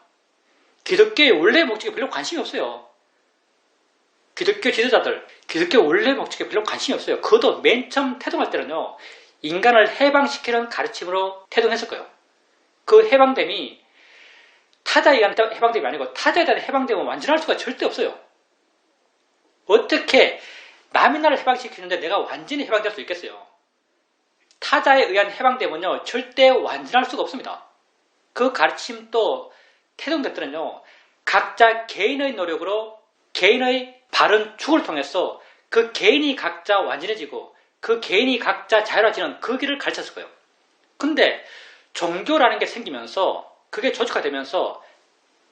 기독교의 원래 목적에 별로 관심이 없어요. 기독교 지도자들, 기독교 원래 목적에 별로 관심이 없어요. 그것도 맨 처음 태동할 때는요, 인간을 해방시키는 가르침으로 태동했을 거예요. 그 해방됨이 타자에 대한 해방됨이 아니고 타자에 대한 해방됨은 완전할 수가 절대 없어요. 어떻게 남의 나라를 해방시키는데 내가 완전히 해방될 수 있겠어요? 타자에 의한 해방됨은요, 절대 완전할 수가 없습니다. 그 가르침도 태동됐더니요, 각자 개인의 노력으로 개인의 바른 축을 통해서 그 개인이 각자 완전해지고 그 개인이 각자 자유로워지는 그 길을 가르쳤을 거예요. 근데 종교라는 게 생기면서 그게 조직화되면서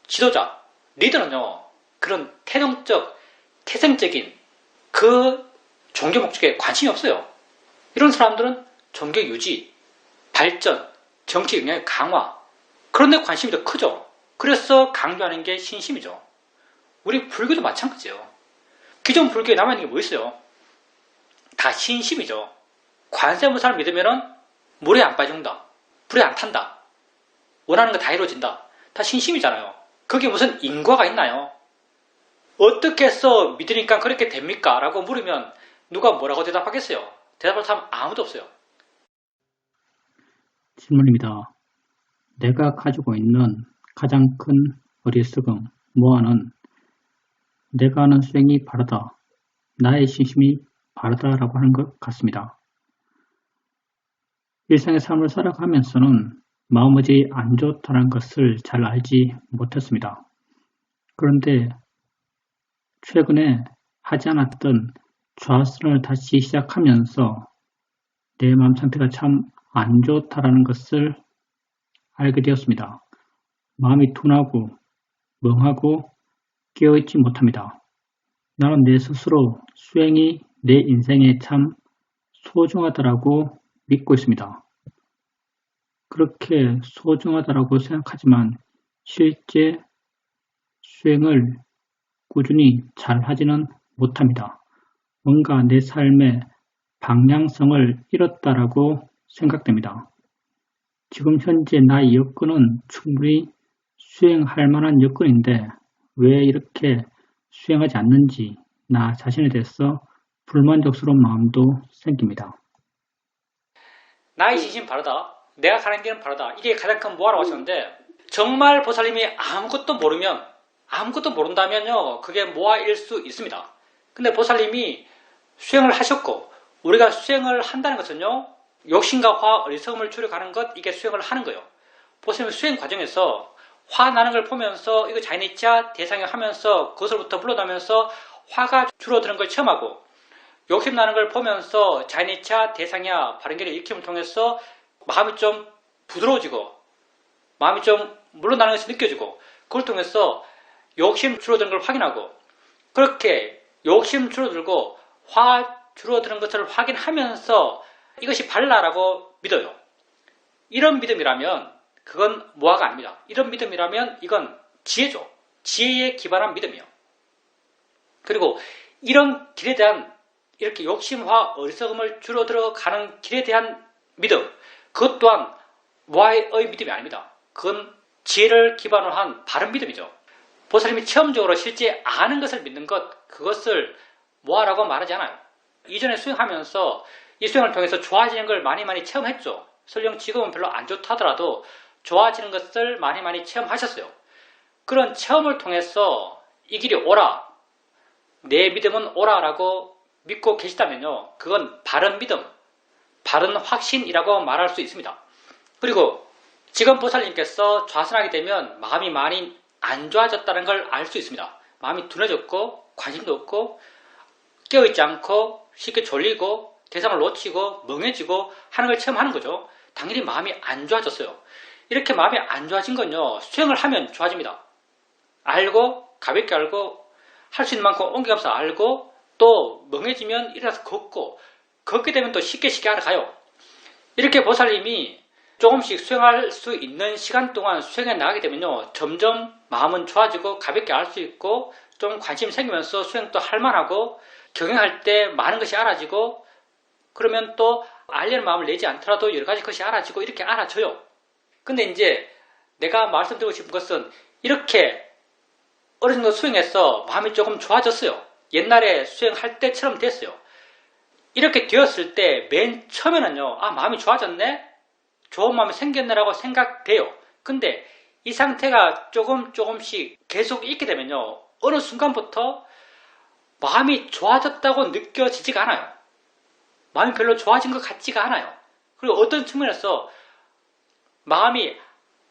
지도자, 리더는요, 그런 태동적, 태생적인 그 종교 목적에 관심이 없어요. 이런 사람들은 종교 유지, 발전, 정치 영향의 강화, 그런 데 관심이 더 크죠. 그래서 강조하는 게 신심이죠. 우리 불교도 마찬가지예요. 기존 불교에 남아있는 게 뭐 있어요? 다 신심이죠. 관세음보살을 믿으면 물에 안 빠진다, 불에 안 탄다, 원하는 거 다 이루어진다. 다 신심이잖아요. 그게 무슨 인과가 있나요? 어떻게 해서 믿으니까 그렇게 됩니까? 라고 물으면 누가 뭐라고 대답하겠어요? 대답할 사람 아무도 없어요. 질문입니다. 내가 가지고 있는 가장 큰 어리석음, 모아는 내가 하는 수행이 바르다, 나의 신심이 바르다라고 하는 것 같습니다. 일상의 삶을 살아가면서는 마음이 안 좋다는 것을 잘 알지 못했습니다. 그런데 최근에 하지 않았던 좌선을 다시 시작하면서 내 마음 상태가 참 안 좋다라는 것을 알게 되었습니다. 마음이 둔하고 멍하고 깨어있지 못합니다. 나는 내 스스로 수행이 내 인생에 참 소중하다라고 믿고 있습니다. 그렇게 소중하다라고 생각하지만 실제 수행을 꾸준히 잘 하지는 못합니다. 뭔가 내 삶의 방향성을 잃었다라고 생각됩니다. 지금 현재 나의 여건은 충분히 수행할 만한 여건인데 왜 이렇게 수행하지 않는지 나 자신에 대해서 불만족스러운 마음도 생깁니다. 나의 신심 바르다, 내가 가는 길은 바르다, 이게 가장 큰 모아라고 하셨는데, 정말 보살님이 아무것도 모른다면요, 그게 모아일 수 있습니다. 근데 보살님이 수행을 하셨고 우리가 수행을 한다는 것은요, 욕심과 화, 어리석음을 줄여가는 것, 이게 수행을 하는 거예요. 보시면 수행 과정에서 화 나는 걸 보면서 이거 자이니차 대상에 하면서 그것으로부터 물러나면서 화가 줄어드는 걸 체험하고, 욕심 나는 걸 보면서 자이니차 대상이야 바른결의 익힘을 통해서 마음이 좀 부드러워지고 마음이 좀 물러나는 것이 느껴지고, 그걸 통해서 욕심 줄어드는 걸 확인하고, 그렇게 욕심 줄어들고 화 줄어드는 것을 확인하면서 이것이 발라라고 믿어요. 이런 믿음이라면 그건 모아가 아닙니다. 이런 믿음이라면 이건 지혜죠. 지혜에 기반한 믿음이에요. 그리고 이런 길에 대한, 이렇게 욕심과 어리석음을 줄어들어가는 길에 대한 믿음, 그것 또한 모아의 믿음이 아닙니다. 그건 지혜를 기반으로 한 바른 믿음이죠. 보살님이 체험적으로 실제 아는 것을 믿는 것, 그것을 모아라고 말하지 않아요. 이전에 수행하면서 이 수행을 통해서 좋아지는 걸 많이 체험했죠. 설령 지금은 별로 안 좋다 하더라도 좋아지는 것을 많이 체험하셨어요. 그런 체험을 통해서 이 길이 오라, 내 믿음은 오라라고 믿고 계시다면요, 그건 바른 믿음, 바른 확신이라고 말할 수 있습니다. 그리고 지금 보살님께서 좌선하게 되면 마음이 많이 안 좋아졌다는 걸 알 수 있습니다. 마음이 둔해졌고 관심도 없고 깨어있지 않고 쉽게 졸리고 대상을 놓치고 멍해지고 하는 걸 체험하는 거죠. 당연히 마음이 안 좋아졌어요. 이렇게 마음이 안 좋아진 건요, 수행을 하면 좋아집니다. 알고, 가볍게 알고, 할 수 있는 만큼 옮겨가면서 알고, 또 멍해지면 일어나서 걷고, 걷게 되면 또 쉽게 알아가요. 이렇게 보살님이 조금씩 수행할 수 있는 시간 동안 수행해 나가게 되면요, 점점 마음은 좋아지고 가볍게 알 수 있고 좀 관심이 생기면서 수행도 할만하고 경영할 때 많은 것이 알아지고 그러면 또 알려는 마음을 내지 않더라도 여러 가지 것이 알아지고 이렇게 알아져요. 근데 이제 내가 말씀드리고 싶은 것은 이렇게 어느 정도 수행해서 마음이 조금 좋아졌어요. 옛날에 수행할 때처럼 됐어요. 이렇게 되었을 때 맨 처음에는요, 마음이 좋아졌네? 좋은 마음이 생겼네라고 생각돼요. 근데 이 상태가 조금씩 계속 있게 되면요, 어느 순간부터 마음이 좋아졌다고 느껴지지가 않아요. 마음이 별로 좋아진 것 같지가 않아요. 그리고 어떤 측면에서 마음이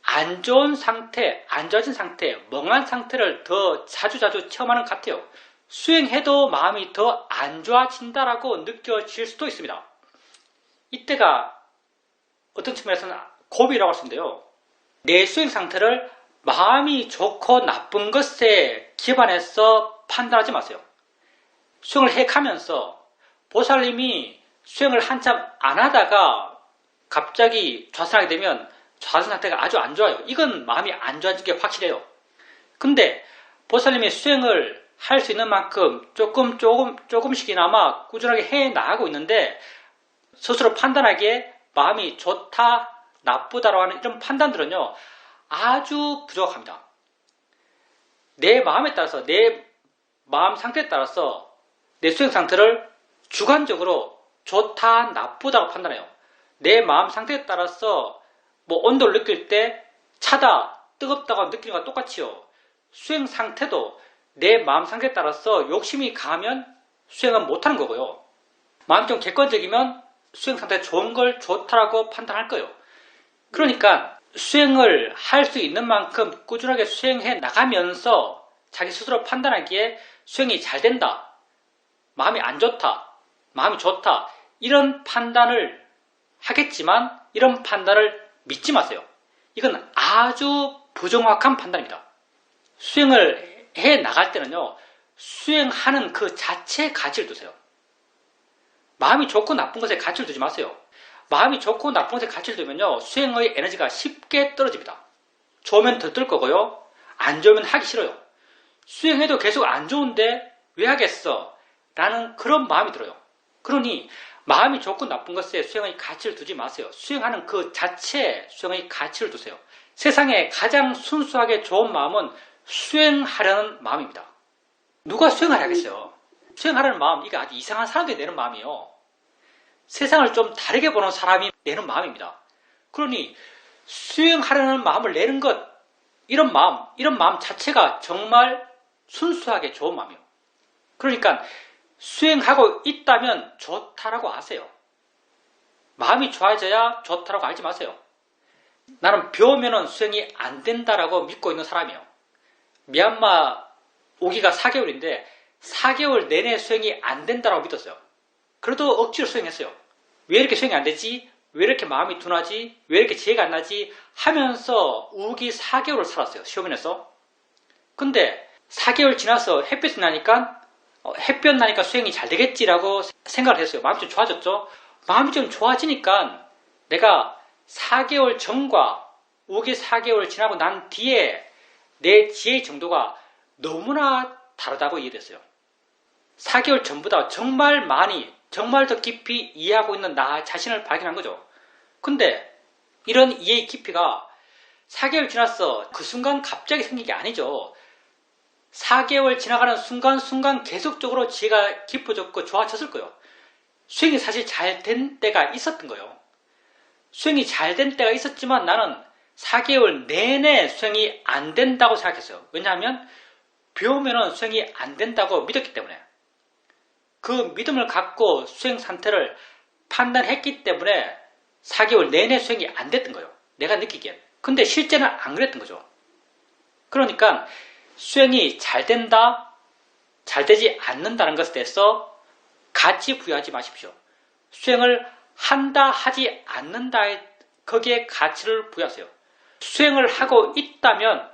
안 좋은 상태, 안 좋아진 상태, 멍한 상태를 더 자주 체험하는 것 같아요. 수행해도 마음이 더 안 좋아진다라고 느껴질 수도 있습니다. 이때가 어떤 측면에서는 고비라고 할 수 있는데요. 내 수행 상태를 마음이 좋고 나쁜 것에 기반해서 판단하지 마세요. 수행을 해가면서 보살님이 수행을 한참 안 하다가 갑자기 좌선하게 되면 좌선 상태가 아주 안 좋아요. 이건 마음이 안 좋아진 게 확실해요. 근데 보살님이 수행을 할 수 있는 만큼 조금씩이나마 꾸준하게 해 나가고 있는데 스스로 판단하기에 마음이 좋다, 나쁘다라고 하는 이런 판단들은요, 아주 부족합니다. 내 마음에 따라서, 내 마음 상태에 따라서 내 수행 상태를 주관적으로 좋다, 나쁘다고 판단해요. 내 마음 상태에 따라서 온도를 느낄 때 차다, 뜨겁다고 느끼는 것과 똑같이요. 수행 상태도 내 마음 상태에 따라서 욕심이 강하면 수행은 못하는 거고요. 마음이 좀 객관적이면 수행 상태 좋은 걸 좋다라고 판단할 거예요. 그러니까 수행을 할 수 있는 만큼 꾸준하게 수행해 나가면서 자기 스스로 판단하기에 수행이 잘 된다, 마음이 안 좋다, 마음이 좋다, 이런 판단을 하겠지만 이런 판단을 믿지 마세요. 이건 아주 부정확한 판단입니다. 수행을 해 나갈 때는요, 수행하는 그 자체의 가치를 두세요. 마음이 좋고 나쁜 것에 가치를 두지 마세요. 마음이 좋고 나쁜 것에 가치를 두면요, 수행의 에너지가 쉽게 떨어집니다. 좋으면 더 뜰 거고요, 안 좋으면 하기 싫어요. 수행해도 계속 안 좋은데 왜 하겠어? 라는 그런 마음이 들어요. 그러니 마음이 좋고 나쁜 것에 수행의 가치를 두지 마세요. 수행하는 그 자체에 수행의 가치를 두세요. 세상에 가장 순수하게 좋은 마음은 수행하려는 마음입니다. 누가 수행을 하겠어요? 수행하려는 마음, 이게 아주 이상한 사람들이 내는 마음이에요. 세상을 좀 다르게 보는 사람이 내는 마음입니다. 그러니 수행하려는 마음을 내는 것, 이런 마음 자체가 정말 순수하게 좋은 마음이에요. 그러니까 수행하고 있다면 좋다라고 아세요. 마음이 좋아져야 좋다라고 알지 마세요. 나는 배우면 수행이 안 된다라고 믿고 있는 사람이에요. 미얀마 오기가 4개월인데 4개월 내내 수행이 안 된다라고 믿었어요. 그래도 억지로 수행했어요. 왜 이렇게 수행이 안 되지? 왜 이렇게 마음이 둔하지? 왜 이렇게 지혜가 안 나지? 하면서 우기 4개월을 살았어요. 시험원에서. 근데 4개월 지나서 햇볕이 나니까 햇볕 나니까 수행이 잘 되겠지라고 생각을 했어요. 마음이 좀 좋아졌죠? 마음이 좀 좋아지니까 내가 4개월 전과 우기 4개월 지나고 난 뒤에 내 지혜의 정도가 너무나 다르다고 이해됐어요. 4개월 전보다 정말 많이, 정말 더 깊이 이해하고 있는 나 자신을 발견한 거죠. 근데 이런 이해의 깊이가 4개월 지났어. 그 순간 갑자기 생긴 게 아니죠. 4개월 지나가는 순간 계속적으로 지혜가 깊어졌고 좋아졌을 거예요. 수행이 사실 잘 된 때가 있었던 거예요. 수행이 잘 된 때가 있었지만 나는 4개월 내내 수행이 안 된다고 생각했어요. 왜냐하면 배우면 수행이 안 된다고 믿었기 때문에. 그 믿음을 갖고 수행 상태를 판단했기 때문에 4개월 내내 수행이 안 됐던 거예요. 내가 느끼기엔. 근데 실제는 안 그랬던 거죠. 그러니까 수행이 잘 된다, 잘 되지 않는다는 것에 대해서 가치 부여하지 마십시오. 수행을 한다, 하지 않는다에 거기에 가치를 부여하세요. 수행을 하고 있다면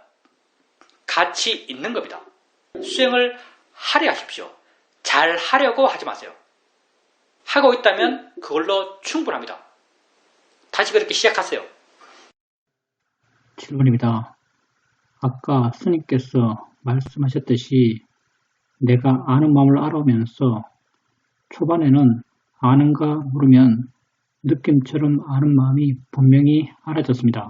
가치 있는 겁니다. 수행을 하려 하십시오. 잘 하려고 하지 마세요. 하고 있다면 그걸로 충분합니다. 다시 그렇게 시작하세요. 질문입니다. 아까 스님께서 말씀하셨듯이 내가 아는 마음을 알아오면서 초반에는 아는가 물으면 느낌처럼 아는 마음이 분명히 알아졌습니다.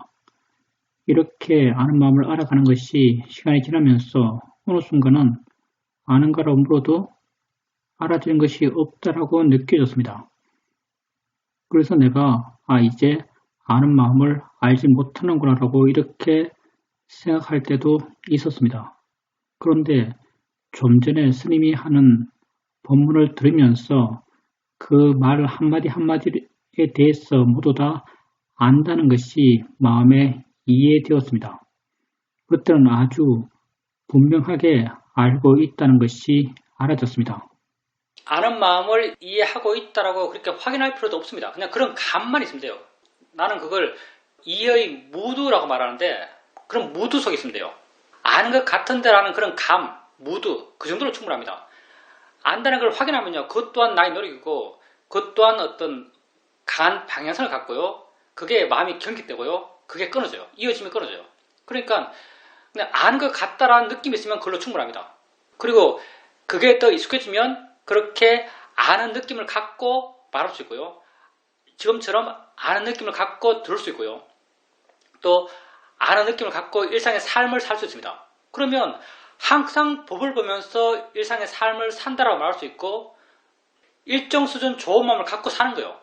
이렇게 아는 마음을 알아가는 것이 시간이 지나면서 어느 순간은 아는가라고 물어도 알아지는 것이 없다라고 느껴졌습니다. 그래서 내가 이제 아는 마음을 알지 못하는구나 라고 이렇게 생각할 때도 있었습니다. 그런데 좀 전에 스님이 하는 법문을 들으면서 그 말 한마디 한마디에 대해서 모두 다 안다는 것이 마음에 이해되었습니다. 그때는 아주 분명하게 알고 있다는 것이 알아졌습니다. 아는 마음을 이해하고 있다라고 그렇게 확인할 필요도 없습니다. 그냥 그런 감만 있으면 돼요. 나는 그걸 이해의 무드라고 말하는데 그런 무드 속에 있으면 돼요. 아는 것 같은데라는 그런 감, 무드 그 정도로 충분합니다. 안다는 걸 확인하면요. 그것 또한 나의 노력이고 그것 또한 어떤 강한 방향성을 갖고요. 그게 마음이 경직되고요. 그게 끊어져요. 이어지면 끊어져요. 그러니까 그냥 아는 것 같다라는 느낌이 있으면 그걸로 충분합니다. 그리고 그게 더 익숙해지면 그렇게 아는 느낌을 갖고 말할 수 있고요. 지금처럼 아는 느낌을 갖고 들을 수 있고요. 또 아는 느낌을 갖고 일상의 삶을 살 수 있습니다. 그러면 항상 법을 보면서 일상의 삶을 산다라고 말할 수 있고 일정 수준 좋은 마음을 갖고 사는 거예요.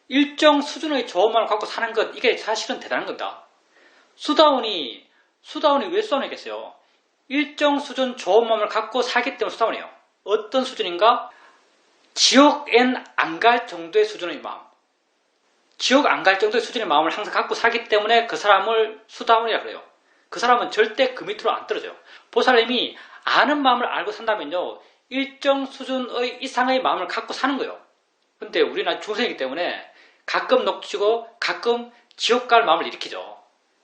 일정 수준의 좋은 마음을 갖고 사는 것 이게 사실은 대단한 겁니다. 수다원이 왜 수다원이겠어요? 일정 수준 좋은 마음을 갖고 살기 때문에 수다원이에요. 어떤 수준인가? 지옥엔 안 갈 정도의 수준의 마음. 지옥 안 갈 정도의 수준의 마음을 항상 갖고 살기 때문에 그 사람을 수다원이라 그래요. 그 사람은 절대 그 밑으로 안 떨어져요. 보살님이 아는 마음을 알고 산다면요. 일정 수준의 이상의 마음을 갖고 사는 거예요. 근데 우리는 중생이기 때문에 가끔 녹치고 가끔 지옥 갈 마음을 일으키죠.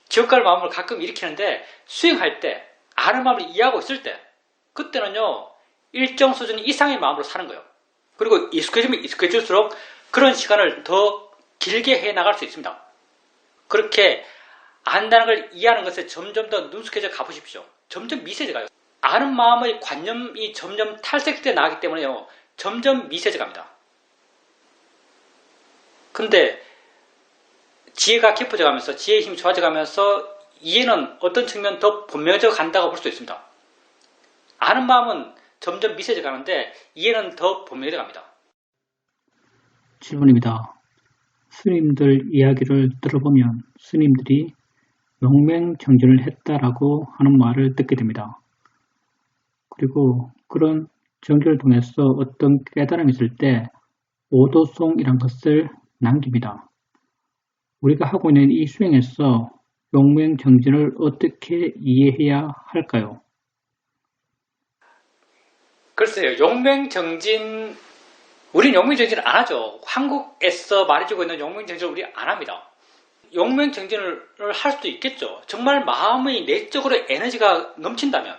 지옥 갈 마음을 가끔 일으키는데 수행할 때 아는 마음을 이해하고 있을 때 그때는요. 일정 수준 이상의 마음으로 사는 거예요. 그리고 익숙해지면 익숙해질수록 그런 시간을 더 길게 해나갈 수 있습니다. 그렇게 안다는 걸 이해하는 것에 점점 더 능숙해져 가보십시오. 점점 미세져 가요. 아는 마음의 관념이 점점 탈색돼 나가기 때문에요. 점점 미세져 갑니다. 근데 지혜가 깊어져 가면서 지혜의 힘이 좋아져 가면서 이해는 어떤 측면 더 분명해져 간다고 볼 수 있습니다. 아는 마음은 점점 미세져 가는데 이해는 더 분명해져 갑니다. 질문입니다. 스님들 이야기를 들어보면 스님들이 용맹정진을 했다라고 하는 말을 듣게 됩니다. 그리고 그런 정진을 통해서 어떤 깨달음이 있을 때 오도송이란 것을 남깁니다. 우리가 하고 있는 이 수행에서 용맹정진을 어떻게 이해해야 할까요? 글쎄요. 용맹정진 우리는 용맹정진을 안 하죠. 한국에서 말해주고 있는 용맹정진을 우리 안 합니다. 용맹정진을 할 수도 있겠죠. 정말 마음의 내적으로 에너지가 넘친다면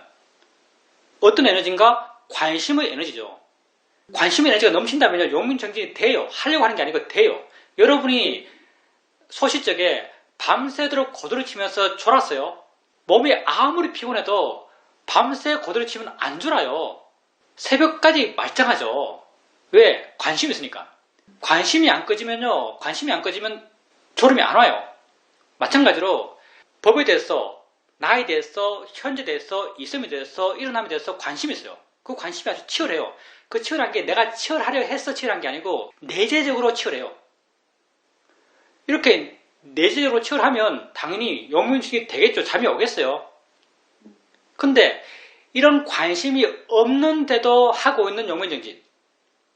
어떤 에너지인가? 관심의 에너지죠. 관심의 에너지가 넘친다면 용맹정진이 돼요. 하려고 하는 게 아니고 돼요. 여러분이 소시적에 밤새도록 고도를 치면서 졸았어요. 몸이 아무리 피곤해도 밤새 고도를 치면 안 졸아요. 새벽까지 말짱하죠. 왜? 관심이 있으니까. 관심이 안 꺼지면요. 관심이 안 꺼지면 졸음이 안 와요. 마찬가지로 법에 대해서, 나에 대해서, 현재 대해서, 있음에 대해서, 일어남에 대해서 관심이 있어요. 그 관심이 아주 치열해요. 그 치열한 게 내가 치열하려 해서 치열한 게 아니고 내재적으로 치열해요. 이렇게 내재적으로 치열하면 당연히 용맹정진이 되겠죠. 잠이 오겠어요. 근데 이런 관심이 없는데도 하고 있는 용맹정진,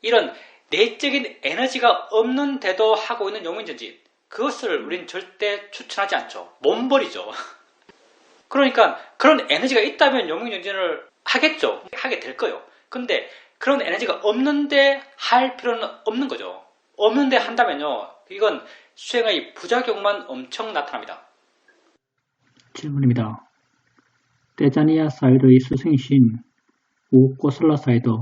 이런 내적인 에너지가 없는데도 하고 있는 용맹정진, 그것을 우리는 절대 추천하지 않죠. 몸버리죠. 그러니까 그런 에너지가 있다면 용맹정진을 하겠죠. 하게 될 거예요. 근데 그런 에너지가 없는데 할 필요는 없는 거죠. 없는데 한다면요. 이건 수행의 부작용만 엄청 나타납니다. 질문입니다. 떼자니아 사이도의 스승이신 우꼬슬라 사이도,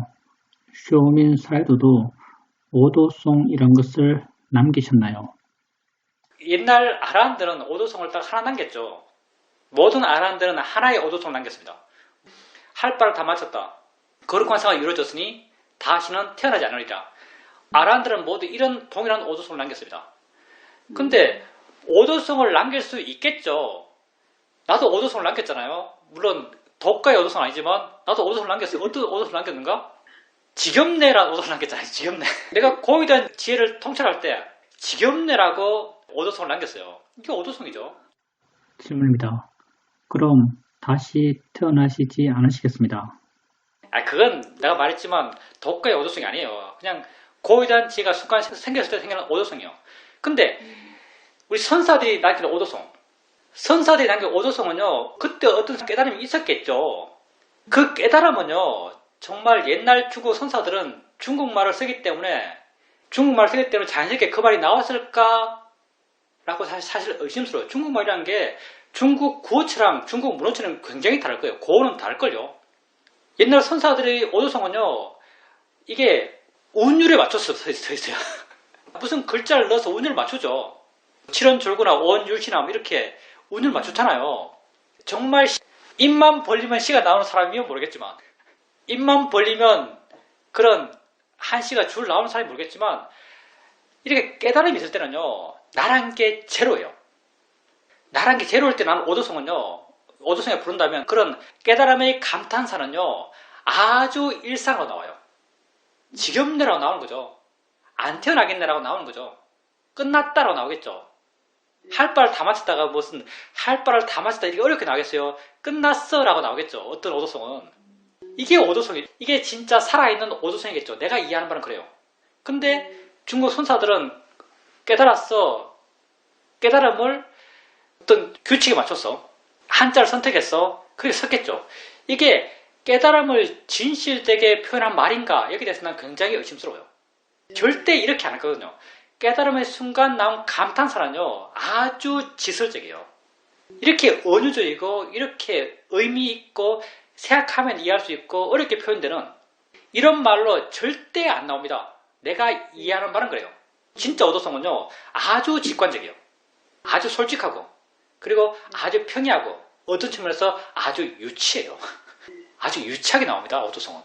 쇼민 사이도도 오도송이란 것을 남기셨나요? 옛날 아라한들은 오도성을 딱 하나 남겼죠. 모든 아란들은 하나의 오도송을 남겼습니다. 할 바를 다 마쳤다. 거룩한 생활이 이루어졌으니 다시는 태어나지 않으리라. 아란들은 모두 이런 동일한 오도송을 남겼습니다. 근데 오도송을 남길 수 있겠죠. 나도 오도송을 남겼잖아요. 물론 독가의 오도송은 아니지만 나도 오도송을 남겼어요. 어떤 오도송을 남겼는가? 지겹네라는 오도송을 남겼잖아요. 지겹네. 내가 고에 대한 지혜를 통찰할 때 지겹네라고 오도송을 남겼어요. 이게 오도송이죠. 질문입니다. 그럼 다시 태어나시지 않으시겠습니다. 그건 내가 말했지만 독가의 오도송이 아니에요. 그냥 고에 대한 지혜가 순간 생겼을 때 생기는 오도송이에요. 근데 우리 선사들이 남긴 오도송, 선사들이 남긴 오도송은요, 그때 어떤 깨달음이 있었겠죠. 그 깨달음은요, 정말 옛날 중국 선사들은 중국말을 쓰기 때문에 자연스럽게 그 말이 나왔을까? 라고 사실 의심스러워요. 중국말이라는 게 중국 구어체랑 중국 문어체는 굉장히 다를 거예요. 고어는 다를걸요. 옛날 선사들의 오도송은요, 이게 운율에 맞춰서 서 있어요. 무슨 글자를 넣어서 운율을 맞추죠. 칠원절구나 원율시나 이렇게 운율 맞추잖아요. 정말 입만 벌리면 시가 나오는 사람이면 모르겠지만, 입만 벌리면 그런 한 시가 줄 나오는 사람이 모르겠지만, 이렇게 깨달음이 있을 때는요, 나란 게 제로예요. 나란 게 제로일 때 나는 오도송에 부른다면 그런 깨달음의 감탄사는요, 아주 일상으로 나와요. 지겹네라고 나오는 거죠. 안 태어나겠네라고 나오는 거죠. 끝났다라고 나오겠죠. 할 바를 다 마쳤다가 무슨 할 바를 다 마쳤다 이렇게 어렵게 나오겠어요. 끝났어라고 나오겠죠. 어떤 오도송은. 이게 오도송이, 이게 진짜 살아있는 오도송이겠죠. 내가 이해하는 바는 그래요. 근데 중국 선사들은 깨달음을 어떤 규칙에 맞춰서 한자를 선택해서 그렇게 썼겠죠. 이게 깨달음을 진실되게 표현한 말인가? 여기에 대해서 난 굉장히 의심스러워요. 절대 이렇게 안 했거든요. 깨달음의 순간 나온 감탄사는요, 아주 지설적이에요. 이렇게 은유적이고, 이렇게 의미 있고, 생각하면 이해할 수 있고, 어렵게 표현되는 이런 말로 절대 안 나옵니다. 내가 이해하는 바는 그래요. 진짜 오도송은요, 아주 직관적이에요. 아주 솔직하고, 그리고 아주 평이하고, 어떤 측면에서 아주 유치해요. 아주 유치하게 나옵니다, 오도송은.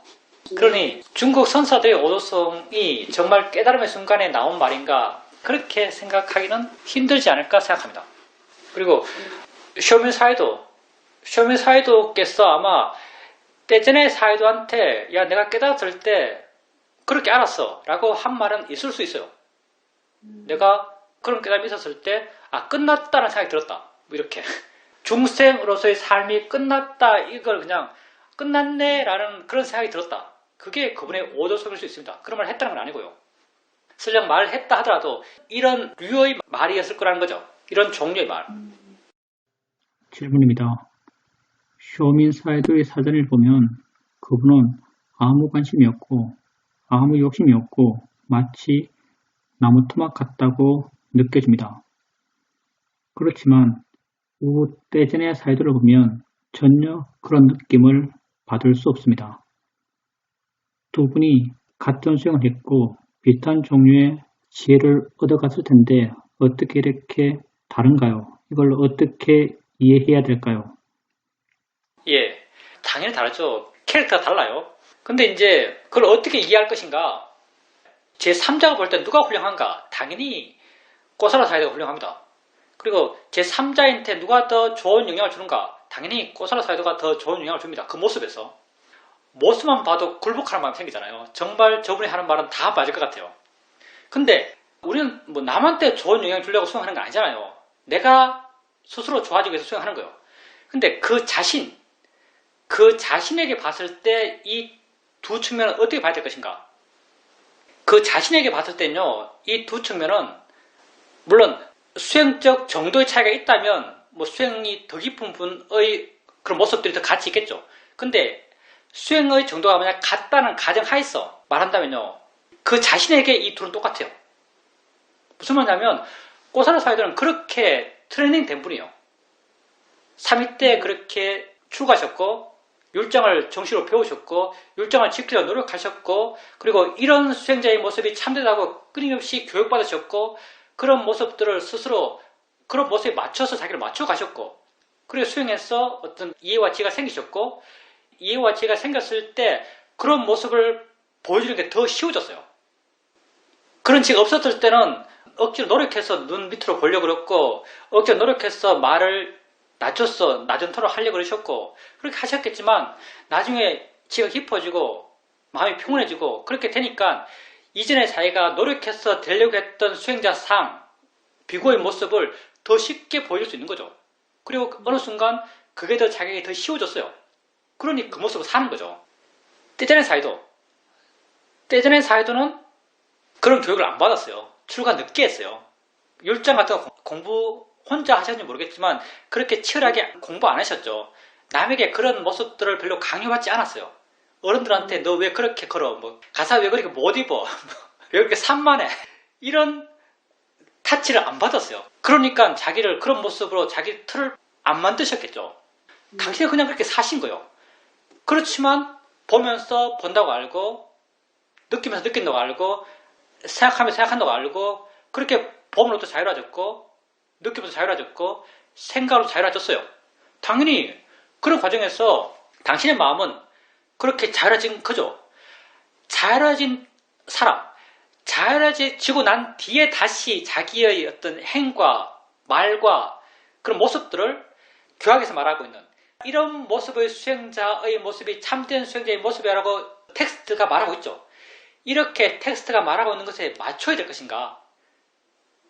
그러니 중국 선사들의 오도송이 정말 깨달음의 순간에 나온 말인가 그렇게 생각하기는 힘들지 않을까 생각합니다. 그리고 쇼민 사이도께서 아마 때전에 사이도한테 야 내가 깨달았을 때 그렇게 알았어 라고 한 말은 있을 수 있어요. 내가 그런 깨달음이 있었을 때 끝났다는 생각이 들었다. 뭐 이렇게 중생으로서의 삶이 끝났다 이걸 그냥 끝났네 라는 그런 생각이 들었다. 그게 그분의 오도송일 수 있습니다. 그런 말을 했다는 건 아니고요. 설령 말을 했다 하더라도 이런 류의 말이었을 거라는 거죠. 이런 종류의 말. 질문입니다. 쇼민 사이드의 사전을 보면 그분은 아무 관심이 없고 아무 욕심이 없고 마치 나무 토막 같다고 느껴집니다. 그렇지만 우떼전의 사이드를 보면 전혀 그런 느낌을 받을 수 없습니다. 두 분이 같은 수행을 했고 비슷한 종류의 지혜를 얻어갔을 텐데 어떻게 이렇게 다른가요? 이걸 어떻게 이해해야 될까요? 예, 당연히 다르죠. 캐릭터가 달라요. 근데 이제 그걸 어떻게 이해할 것인가? 제 3자가 볼 때 누가 훌륭한가? 당연히 꼬사라 사이드가 훌륭합니다. 그리고 제 3자한테 누가 더 좋은 영향을 주는가? 당연히 꼬사라 사이드가 더 좋은 영향을 줍니다. 그 모습에서. 모습만 봐도 굴복하는 마음이 생기잖아요. 정말 저분이 하는 말은 다 맞을 것 같아요. 근데 우리는 뭐 남한테 좋은 영향을 주려고 수행하는 거 아니잖아요. 내가 스스로 좋아지기 위해서 수행하는 거예요. 근데 그 자신에게 봤을 때 이 두 측면은 어떻게 봐야 될 것인가? 그 자신에게 봤을 때는요, 이 두 측면은 물론 수행적 정도의 차이가 있다면 뭐 수행이 더 깊은 분의 그런 모습들이 더 같이 있겠죠. 근데 수행의 정도가 만약 같다는 가정하에서 말한다면요, 그 자신에게 이 둘은 똑같아요. 무슨 말이냐면 꼬사라 사이드는 그렇게 트레이닝 된 분이에요. 3위 때 그렇게 출가하셨고 율정을 정식으로 배우셨고 율정을 지키려고 노력하셨고 그리고 이런 수행자의 모습이 참되다고 끊임없이 교육받으셨고 그런 모습들을 스스로 그런 모습에 맞춰서 자기를 맞춰가셨고 그리고 수행해서 어떤 이해와 지혜가 생기셨고, 이해와 지혜가 생겼을 때 그런 모습을 보여주는 게 더 쉬워졌어요. 그런 지혜가 없었을 때는 억지로 노력해서 눈 밑으로 보려고 그랬고, 억지로 노력해서 말을 낮췄어, 낮은 톤으로 하려고 그러셨고, 그렇게 하셨겠지만 나중에 지혜가 깊어지고 마음이 평온해지고 그렇게 되니까 이전에 자기가 노력해서 되려고 했던 수행자 상, 비고의 모습을 더 쉽게 보여줄 수 있는 거죠. 그리고 어느 순간 그게 더 자기에게 더 쉬워졌어요. 그러니 그 모습을 사는 거죠. 떼전의 사이도는 그런 교육을 안 받았어요. 출가 늦게 했어요. 율장 같은 거 공부 혼자 하셨는지 모르겠지만 그렇게 치열하게 공부 안 하셨죠. 남에게 그런 모습들을 별로 강요받지 않았어요. 어른들한테 너 왜 그렇게 걸어? 뭐 가사 왜 그렇게 못 입어? 왜 그렇게 산만해? 이런 타치를 안 받았어요. 그러니까 자기를 그런 모습으로 자기 틀을 안 만드셨겠죠. 당신은 그냥 그렇게 사신 거예요. 그렇지만 보면서 본다고 알고, 느끼면서 느낀다고 알고, 생각하면서 생각한다고 알고, 그렇게 보면서도 자유로워졌고, 느끼면서 자유로워졌고, 생각으로 자유로워졌어요. 당연히 그런 과정에서 당신의 마음은 그렇게 자유로워진 거죠. 자유로워진 사람, 자유로워지고 난 뒤에 다시 자기의 어떤 행과 말과 그런 모습들을 교학에서 말하고 있는 이런 모습의 수행자의 모습이 참된 수행자의 모습이라고 텍스트가 말하고 있죠. 이렇게 텍스트가 말하고 있는 것에 맞춰야 될 것인가?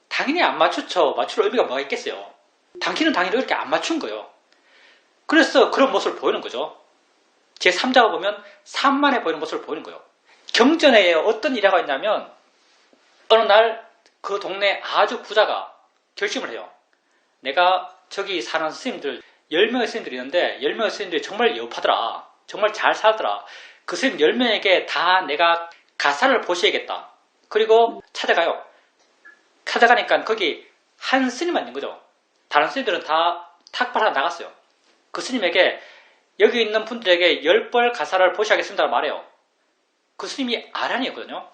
당연히 안 맞추죠. 맞출 의미가 뭐가 있겠어요. 당신은 당연히 그렇게 안 맞춘 거예요. 그래서 그런 모습을 보이는 거죠. 제 3자가 보면 산만해 보이는 모습을 보이는 거예요. 경전에 어떤 일화가 있냐면 어느 날 그 동네 아주 부자가 결심을 해요. 내가 저기 사는 스님들 10명의 스님들이 있는데 10명의 스님들이 정말 여파더라. 정말 잘 살더라. 그 스님 10명에게 다 내가 가사를 보셔야겠다. 그리고 찾아가요. 찾아가니까 거기 한 스님만 있는 거죠. 다른 스님들은 다 탁발하고 나갔어요. 그 스님에게 여기 있는 분들에게 10벌 가사를 보셔야겠습니다 말해요. 그 스님이 아란이었거든요.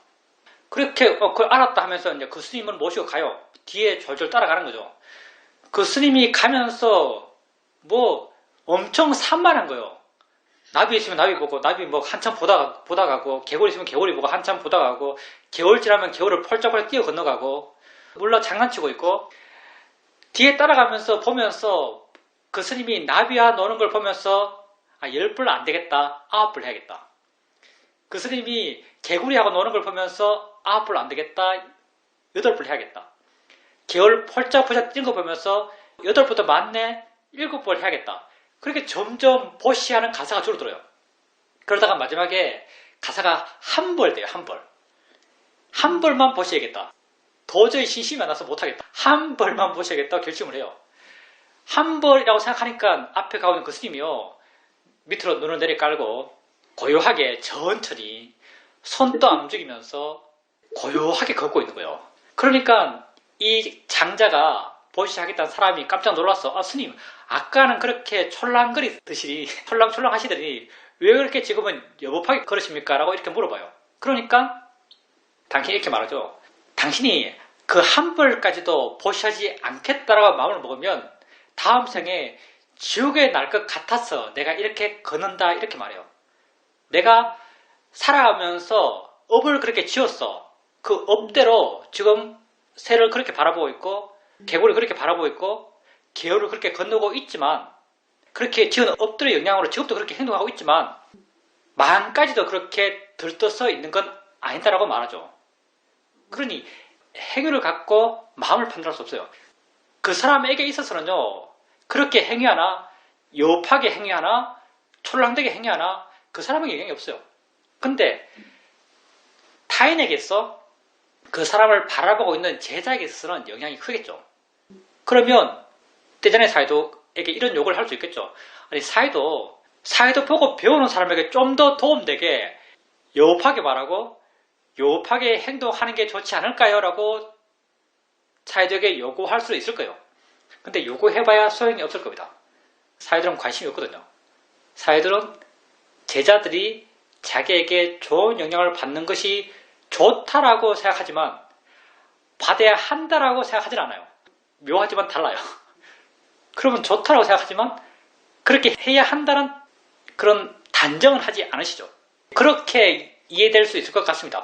그렇게 그걸 알았다 하면서 이제 그 스님을 모시고 가요. 뒤에 졸졸 따라가는 거죠. 그 스님이 가면서 뭐 엄청 산만한 거예요. 나비 있으면 나비 보고, 나비 뭐 한참 보다 가고, 개구리 있으면 개구리 보고 한참 보다 가고, 개월 지나면 개월을 펄쩍펄쩍 뛰어 건너가고, 물론 장난치고 있고, 뒤에 따라가면서 보면서 그 스님이 나비와 노는 걸 보면서 10불 안 되겠다, 9불 해야겠다. 그 스님이 개구리하고 노는 걸 보면서 9불 안 되겠다, 8불 해야겠다. 개월 펄쩍펄쩍 뛴 거 보면서 8불도 많네, 7불 해야겠다. 그렇게 점점 보시하는 가사가 줄어들어요. 그러다가 마지막에 가사가 한 벌 돼요. 한 벌. 한 벌만 보셔야겠다. 도저히 신심이 안 나서 못하겠다. 한 벌만 보셔야겠다 결심을 해요. 한 벌이라고 생각하니까 앞에 가고 있는 그 스님이요. 밑으로 눈을 내려깔고 고요하게 천천히 손도 안 움직이면서 고요하게 걷고 있는 거예요. 그러니까 이 장자가 보시하겠다는 사람이 깜짝 놀랐어. 스님, 아까는 그렇게 촐랑거리듯이 촐랑촐랑 하시더니 왜 그렇게 지금은 여법하게 걸으십니까? 라고 이렇게 물어봐요. 그러니까 당신이 이렇게 말하죠. 당신이 그 한 벌까지도 보시하지 않겠다라고 마음을 먹으면 다음 생에 지옥에 날 것 같아서 내가 이렇게 걷는다 이렇게 말해요. 내가 살아가면서 업을 그렇게 지었어. 그 업대로 지금 새를 그렇게 바라보고 있고 개구리를 그렇게 바라보고 있고 개울을 그렇게 건너고 있지만 그렇게 지은 업들의 영향으로 지금도 그렇게 행동하고 있지만 마음까지도 그렇게 들떠서 있는 건 아니다라고 말하죠. 그러니 행위를 갖고 마음을 판단할 수 없어요. 그 사람에게 있어서는요. 그렇게 행위하나 여업하게 행위하나 촐랑되게 행위하나 그 사람에게 영향이 없어요. 근데 타인에게 있어 그 사람을 바라보고 있는 제자에게 있어서는 영향이 크겠죠. 그러면 대전의 사이도에게 이런 욕을 할 수 있겠죠. 아니 사이도 보고 배우는 사람에게 좀 더 도움되게 여업하게 말하고 여업하게 행동하는 게 좋지 않을까요? 라고 사이도에게 요구할 수 있을 거예요. 근데 요구해봐야 소용이 없을 겁니다. 사이들은 관심이 없거든요. 사이들은 제자들이 자기에게 좋은 영향을 받는 것이 좋다라고 생각하지만 받아야 한다라고 생각하진 않아요. 묘하지만 달라요. 그러면 좋다고 생각하지만 그렇게 해야 한다는 그런 단정은 하지 않으시죠. 그렇게 이해될 수 있을 것 같습니다.